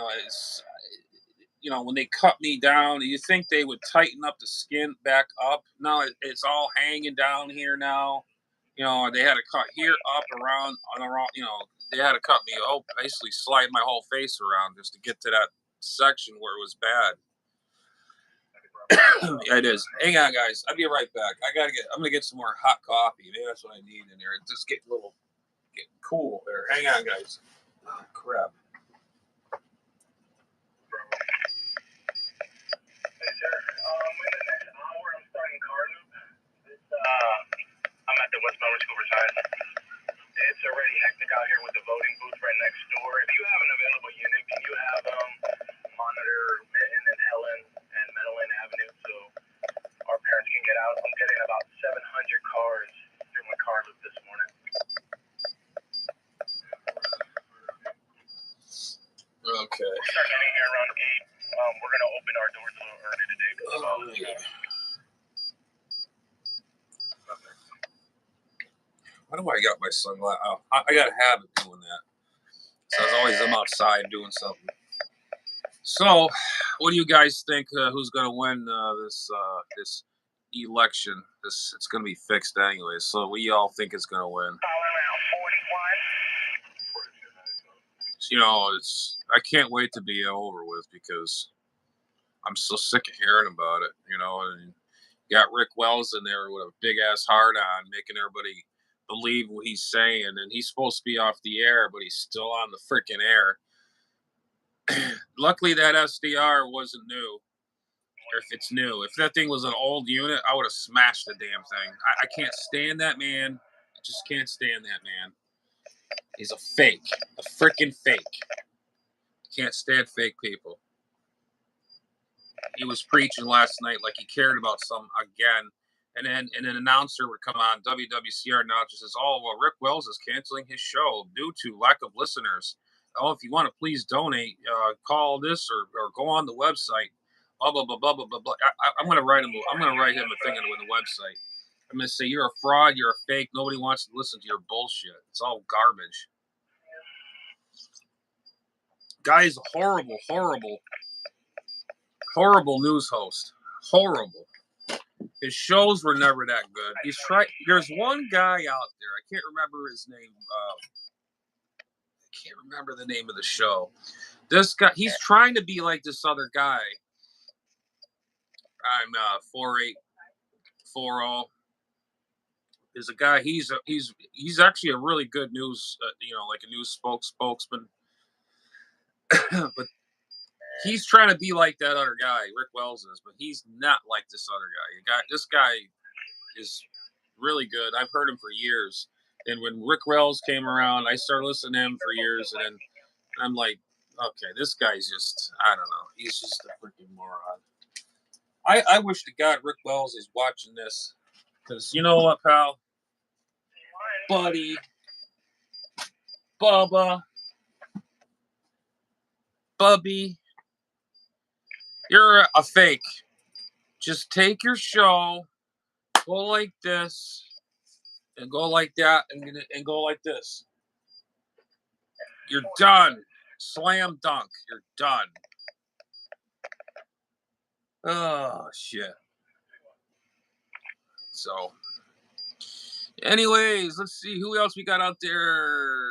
When they cut me down, you think they would tighten up the skin back up. No, it's all hanging down here now. They had to cut here up around, they had to cut me, basically slide my whole face around just to get to that section where it was bad. Yeah, it is. Hang on, guys. I'll be right back. I'm gonna get some more hot coffee. Maybe that's what I need in there. Just get cool there. Hang on, guys. Oh, crap. Hey, sir. In the next hour, I'm starting car loop. I'm at the West Melrose Riverside. It's already hectic out here with the voting booth right next door. If you have an available unit, can you have monitor Mitten and Helen and Meadowland Avenue so our parents can get out? I'm getting about 700 cars through my car loop this morning. Okay. We'll start getting here around 8. We're going to open our doors a little early today. Why do I got my sunglasses? Oh, I got a habit doing that. So I'm outside doing something. So, what do you guys think? Who's going to win this election? It's going to be fixed anyway. So, what do y'all think is going to win? I can't wait to be over with because I'm so sick of hearing about it. And you got Rick Wells in there with a big ass hard on, making everybody believe what he's saying, and he's supposed to be off the air, but he's still on the freaking air. Luckily, that SDR wasn't new. if it's new. If that thing was an old unit, I would have smashed the damn thing. I can't stand that man. I just can't stand that man. He's a fake, a freaking fake. Can't stand fake people. He was preaching last night like he cared about some again. And then an announcer would come on, WWCR announcer says, "Oh, well, Rick Wells is canceling his show due to lack of listeners. Oh, if you want to please donate, call this or go on the website. Blah blah blah blah blah blah blah." I'm gonna write him. I'm gonna write him a thing on the website. I'm gonna say you're a fraud. You're a fake. Nobody wants to listen to your bullshit. It's all garbage. Guy's a horrible, horrible, horrible news host. Horrible. His shows were never that good. He's trying. There's one guy out there. I can't remember his name. I can't remember the name of the show. This guy. He's trying to be like this other guy. I'm 4840. There's a guy. He's actually a really good news. Like a news spokesman. But he's trying to be like that other guy, Rick Wells is. But he's not like this other guy. This guy is really good. I've heard him for years. And when Rick Wells came around, I started listening to him for years. And then I'm like, okay, this guy's just, I don't know. He's just a freaking moron. I wish to God Rick Wells is watching this. Because you know what, pal? Buddy, Bubba, Bubby, you're a fake. Just take your show, go like this, and go like that, and go like this. You're done. Slam dunk. You're done. Oh, shit. So, anyways, let's see. Who else we got out there?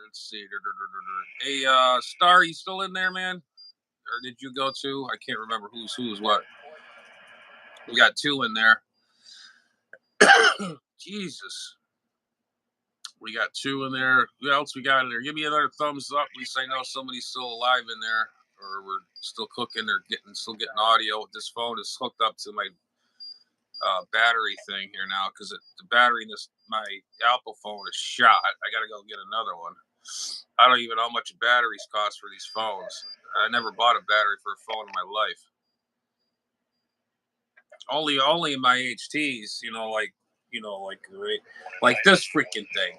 Let's see. Hey, Star, you still in there, man? Or did you go to? I can't remember who's what. We got two in there. Jesus. We got two in there. Who else we got in there? Give me another thumbs up. At least I know somebody's still alive in there. Or we're still cooking or still getting audio. This phone is hooked up to my battery thing here now because the battery in my Apple phone is shot. I gotta go get another one. I don't even know how much batteries cost for these phones. I never bought a battery for a phone in my life. Only my HTs, like this freaking thing.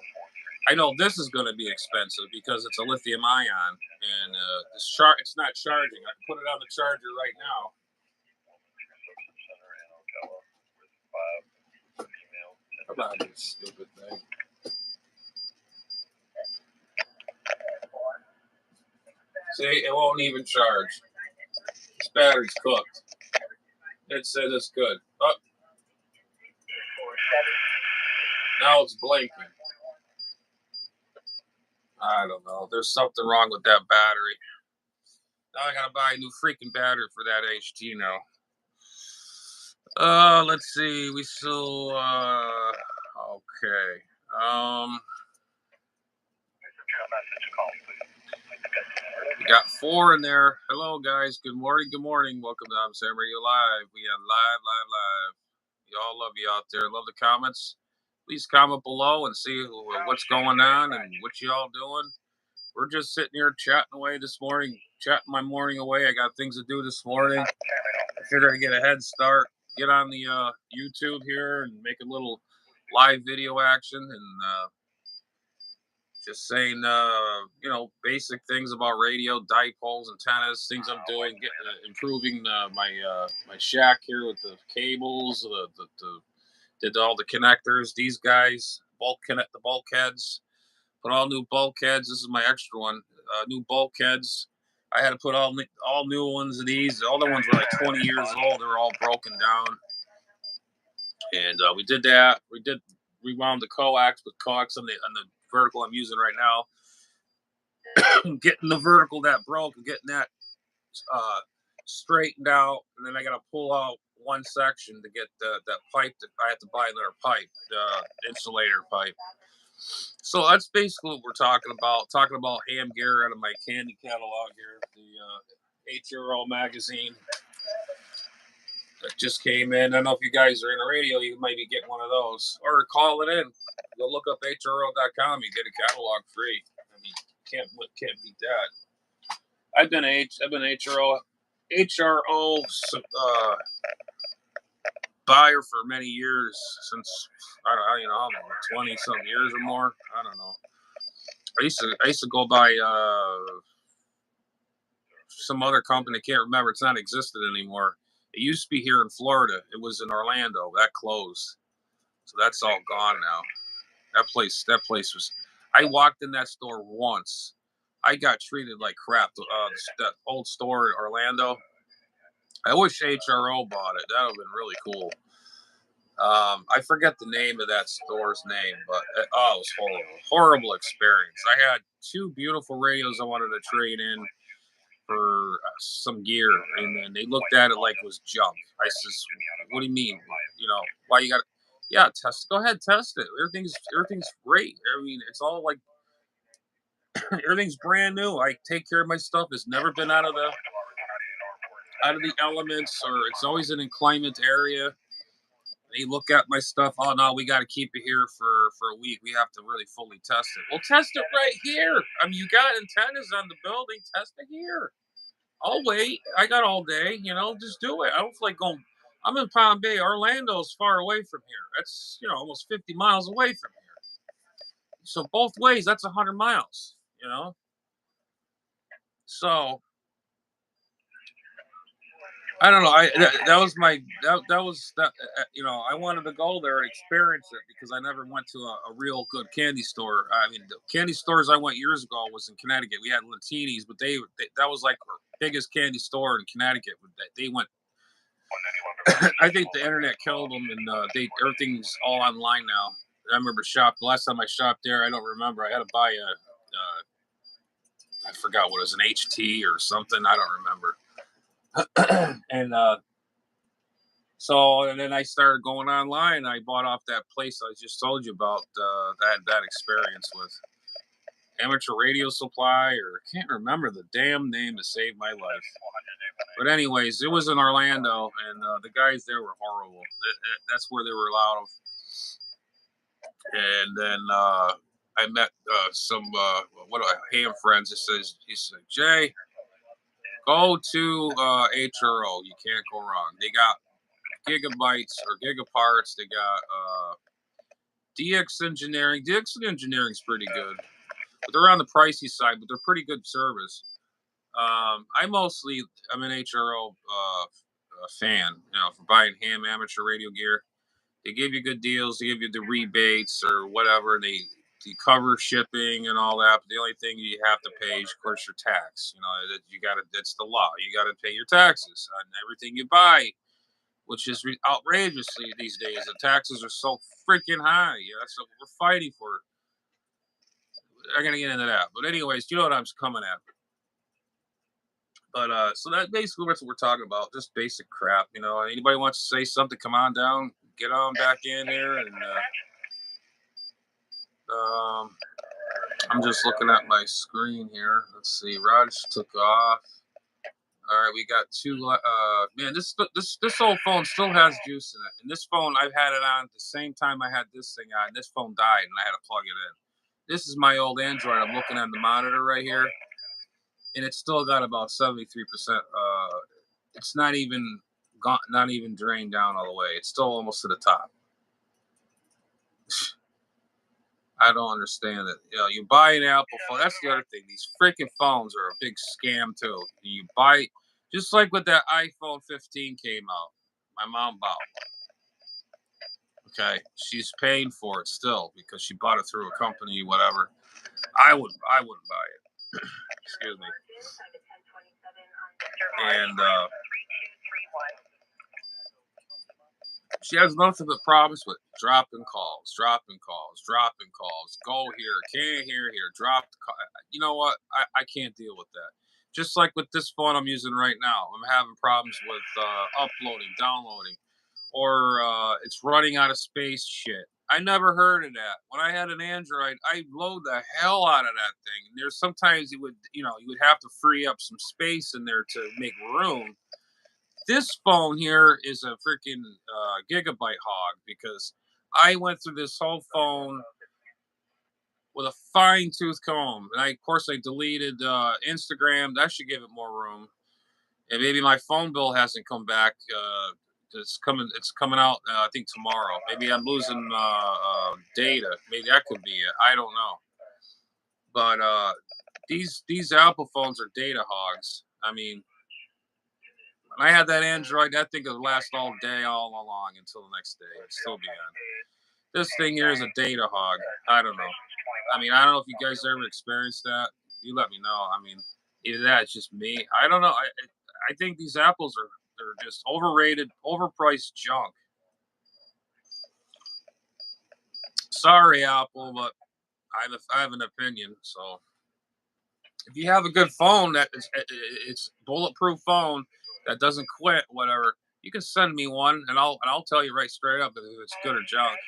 I know this is going to be expensive because it's a lithium ion and it's not charging. I can put it on the charger right now. How about this stupid thing? See, it won't even charge. This battery's cooked. It says it's good. Oh. Now it's blinking. I don't know. There's something wrong with that battery. Now I gotta buy a new freaking battery for that HT now. Let's see. We still okay. We got four in there. Hello guys. Good morning. Good morning. Welcome to Hamradio Live. We are live. Y'all love you out there. Love the comments. Please comment below and see what's going on and what y'all doing. We're just sitting here chatting away this morning, chatting my morning away. I got things to do this morning. I figured I'd get a head start, get on the YouTube here and make a little live video action and just saying, basic things about radio, dipoles, antennas, things I'm doing, improving my shack here with the cables, did all the connectors. These guys the bulkheads. Put all new bulkheads. This is my extra one. New bulkheads. I had to put all new ones of these. The other ones were like 20 years old. They were all broken down. And we did that. Rewound the coax with coax on the vertical I'm using right now. Getting the vertical that broke and getting that straightened out. And then I got to pull out one section to get that pipe. I have to buy another pipe, the insulator pipe. So that's basically what we're talking about. Talking about ham gear out of my candy catalog here, the HRO magazine. that just came in. I don't know if you guys are in the radio, you might be getting one of those. Or call it in. Go look up HRO.com. You get a catalog free. I mean, can't beat that. I've been HRO buyer for many years, since I don't know, 20 some years or more. I don't know. I used to go by some other company. I can't remember. It's not existed anymore. It used to be here in Florida. It was in Orlando. That closed. So that's all gone now. That place was. I walked in that store once. I got treated like crap. That old store in Orlando. I wish HRO bought it. That would have been really cool. I forget the name of that store's name, but it was horrible experience. I had two beautiful radios I wanted to trade in for some gear, and then they looked at it like it was junk. I says, "What do you mean? Why you got? Yeah, test. Go ahead, test it. Everything's great. I mean, it's all like everything's brand new. I take care of my stuff. It's never been out of the elements, or it's always in a inclement area." They look at my stuff. Oh no, we got to keep it here for a week. We have to really fully test it. Well, test it right here. I mean, you got antennas on the building. Test it here. I'll wait. I got all day. Just do it. I don't feel like going. I'm in Palm Bay. Orlando's far away from here. That's almost 50 miles away from here. So both ways, that's 100 miles. So I don't know. That was my that was that. I wanted to go there and experience it because I never went to a real good candy store. I mean, the candy stores I went years ago was in Connecticut. We had Lantini's, but they that was like our biggest candy store in Connecticut. But they went. I think the internet killed them, and everything's all online now. I remember last time I shopped there. I don't remember. I had to buy I forgot what it was, an HT or something. I don't remember. And So, and then I started going online. I bought off that place I just told you about. That experience with Amateur Radio Supply, or I can't remember the damn name to save my life. But anyways, it was in Orlando, and the guys there were horrible. That's where they were allowed. And then I met some ham friends. He said, Jay, go to HRO. You can't go wrong. They got gigabytes or gigaparts. They got DX Engineering. DX Engineering's pretty good, but they're on the pricey side, but they're pretty good service. I'm an HRO fan, for buying ham amateur radio gear. They give you good deals. They give you the rebates or whatever. They cover shipping and all that. But the only thing you have to pay is, of course, your tax. That's the law. You got to pay your taxes on everything you buy, which is outrageously these days. The taxes are so freaking high. So we're fighting for. I'm gonna get into that, but anyways, you know what I'm coming at. But so that basically that's what we're talking about. Just basic crap. Anybody wants to say something? Come on down, get on back in here, and I'm just looking at my screen here. Let's see. Raj took off. All right, we got two. Man, this old phone still has juice in it. And this phone, I've had it on at the same time I had this thing on. This phone died, and I had to plug it in. This is my old Android. I'm looking at the monitor right here, and it's still got about 73%. It's not even gone, not even drained down all the way. It's still almost to the top. I don't understand it. You buy an Apple phone. That's the other thing. These freaking phones are a big scam too. You buy, just like with that iPhone 15 came out. My mom bought one. Okay, she's paying for it still because she bought it through a company, whatever. I wouldn't buy it. Excuse me. And she has nothing but problems with dropping calls. Go here, can't hear here, drop the call. You know what? I can't deal with that. Just like with this phone I'm using right now, I'm having problems with uploading, downloading, or it's running out of space shit. I never heard of that. When I had an Android, I load the hell out of that thing. And there's sometimes you would have to free up some space in there to make room This phone here is a freaking gigabyte hog because I went through this whole phone with a fine tooth comb, and of course I deleted Instagram. That should give it more room. And maybe my phone bill hasn't come back. It's coming. It's coming out. I think tomorrow. Maybe I'm losing data. Maybe that could be it. I don't know. But these Apple phones are data hogs. I mean, when I had that Android, that thing would last all day, all along until the next day. It'd still be on. This thing here is a data hog. I don't know. I mean, I don't know if you guys ever experienced that. You let me know. I mean, either that, it's just me. I don't know. I think these apples are they're just overrated, overpriced junk. Sorry, Apple, but I have an opinion. So if you have a good phone that it's bulletproof phone that doesn't quit, whatever, you can send me one, and I'll tell you right straight up if it's good or junk.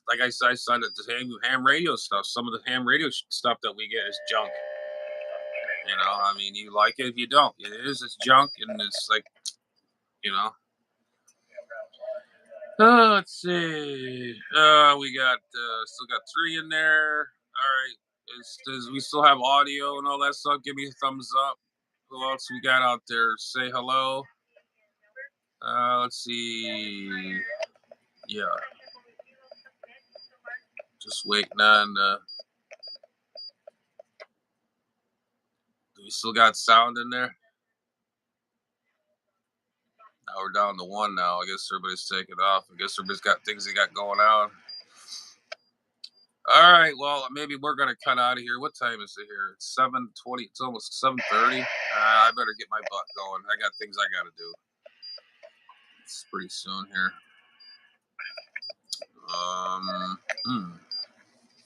Like I said, I signed it to ham radio stuff. Some of the ham radio stuff that we get is junk. You know, I mean, you like it if you don't. It is. It's junk, and it's like, you know. Let's see. We got still got 3 in there. All right. Does we still have audio and all that stuff? Give me a thumbs up. Who else we got out there? Say hello. Let's see. Yeah, just waiting on. Do we still got sound in there? Now we're down to 1 now. I guess everybody's taking off. I guess everybody's got things they got going on. All right. Well, maybe we're gonna cut out of here. What time is it here? It's 7:20. It's almost 7:30. I better get my butt going. I got things I gotta do. It's pretty soon here.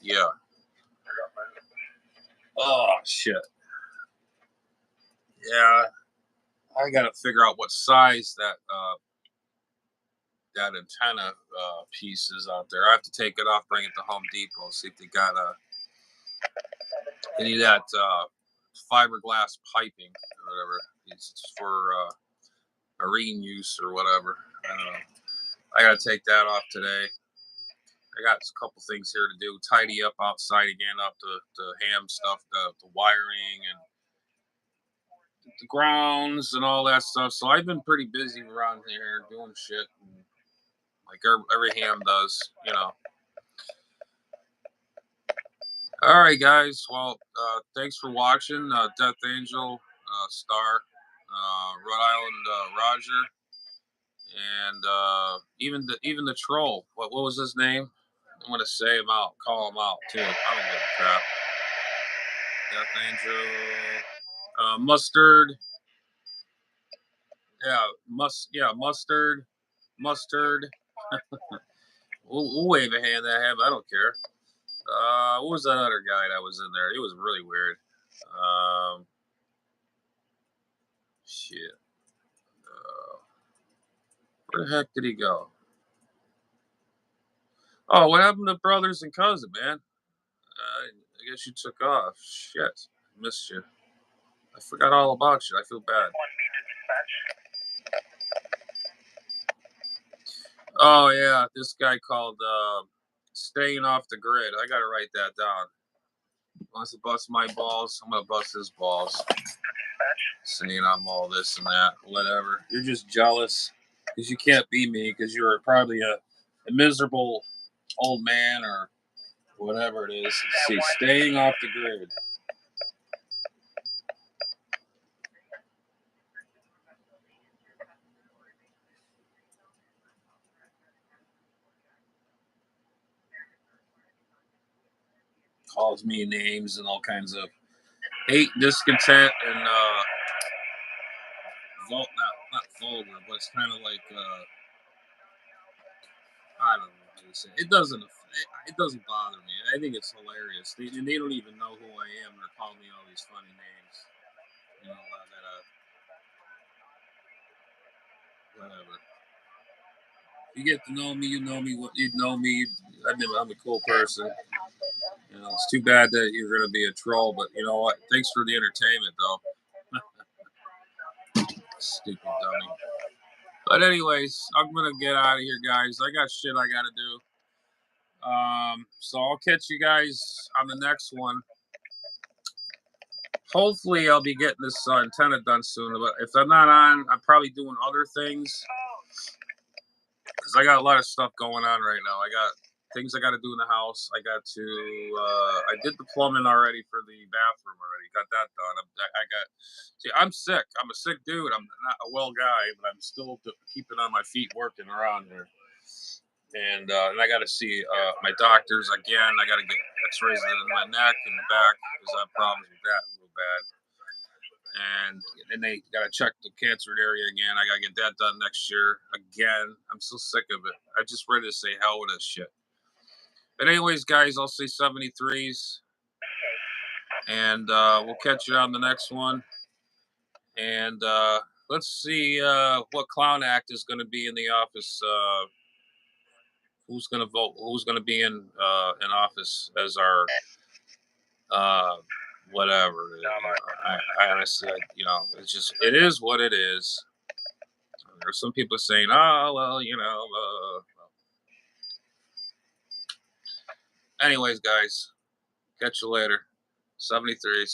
Yeah. Oh shit. Yeah. I gotta figure out what size that antenna piece is out there. I have to take it off, bring it to Home Depot, see if they got any of that fiberglass piping or whatever. It's for marine use or whatever. I don't know. I gotta take that off today. I got a couple things here to do. Tidy up outside again, up the ham stuff, the wiring and the grounds and all that stuff. So I've been pretty busy around here doing shit, like every ham does, you know. All right, guys. Well, thanks for watching. Death Angel, Star, Rhode Island, Roger, and even the troll. What was his name? I'm gonna say him out, call him out too. I don't give a crap. Death Angel, Mustard. Yeah, mustard. We'll wave a hand at him. I don't care. What was that other guy that was in there? He was really weird. Shit. Where the heck did he go? Oh, what happened to brothers and cousin, man? I guess you took off. Shit, missed you. I forgot all about you. I feel bad. Oh yeah, this guy called "Staying Off the Grid." I gotta write that down. Wants to bust my balls. I'm gonna bust his balls. Saying I'm all this and that, whatever. You're just jealous because you can't be me because you're probably a miserable old man or whatever it is. Let's see, staying off the grid. Calls me names and all kinds of hate, discontent, and not vulgar, but it's kind of like I don't know how to say it. It doesn't bother me. I think it's hilarious. They don't even know who I am. They're calling me all these funny names. You know whatever. If you get to know me, you know me. What you know me. I'm a cool person. You know, it's too bad that you're going to be a troll, but you know what? Thanks for the entertainment, though. Stupid dummy. But anyways, I'm gonna get out of here, guys. I got shit I gotta do. So I'll catch you guys on the next one. Hopefully, I'll be getting this antenna done soon. But if I'm not on, I'm probably doing other things because I got a lot of stuff going on right now. I got things I got to do in the house. I got to. I did the plumbing already for the bathroom already. Got that done. I got. See, I'm sick. I'm a sick dude. I'm not a well guy, but I'm still keeping on my feet, working around here. And I got to see my doctors again. I got to get X-rays in my neck and back because I have problems with that real bad. And then they got to check the cancer area again. I got to get that done next year again. I'm so sick of it. I'm just ready to say hell with this shit. But anyways, guys, I'll say 73s, and we'll catch you on the next one. And let's see what clown act is going to be in the office. Who's going to vote? Who's going to be in office as our whatever? I honestly, it's just it is what it is. There's some people saying, "Oh, well, Anyways, guys, catch you later. 73s.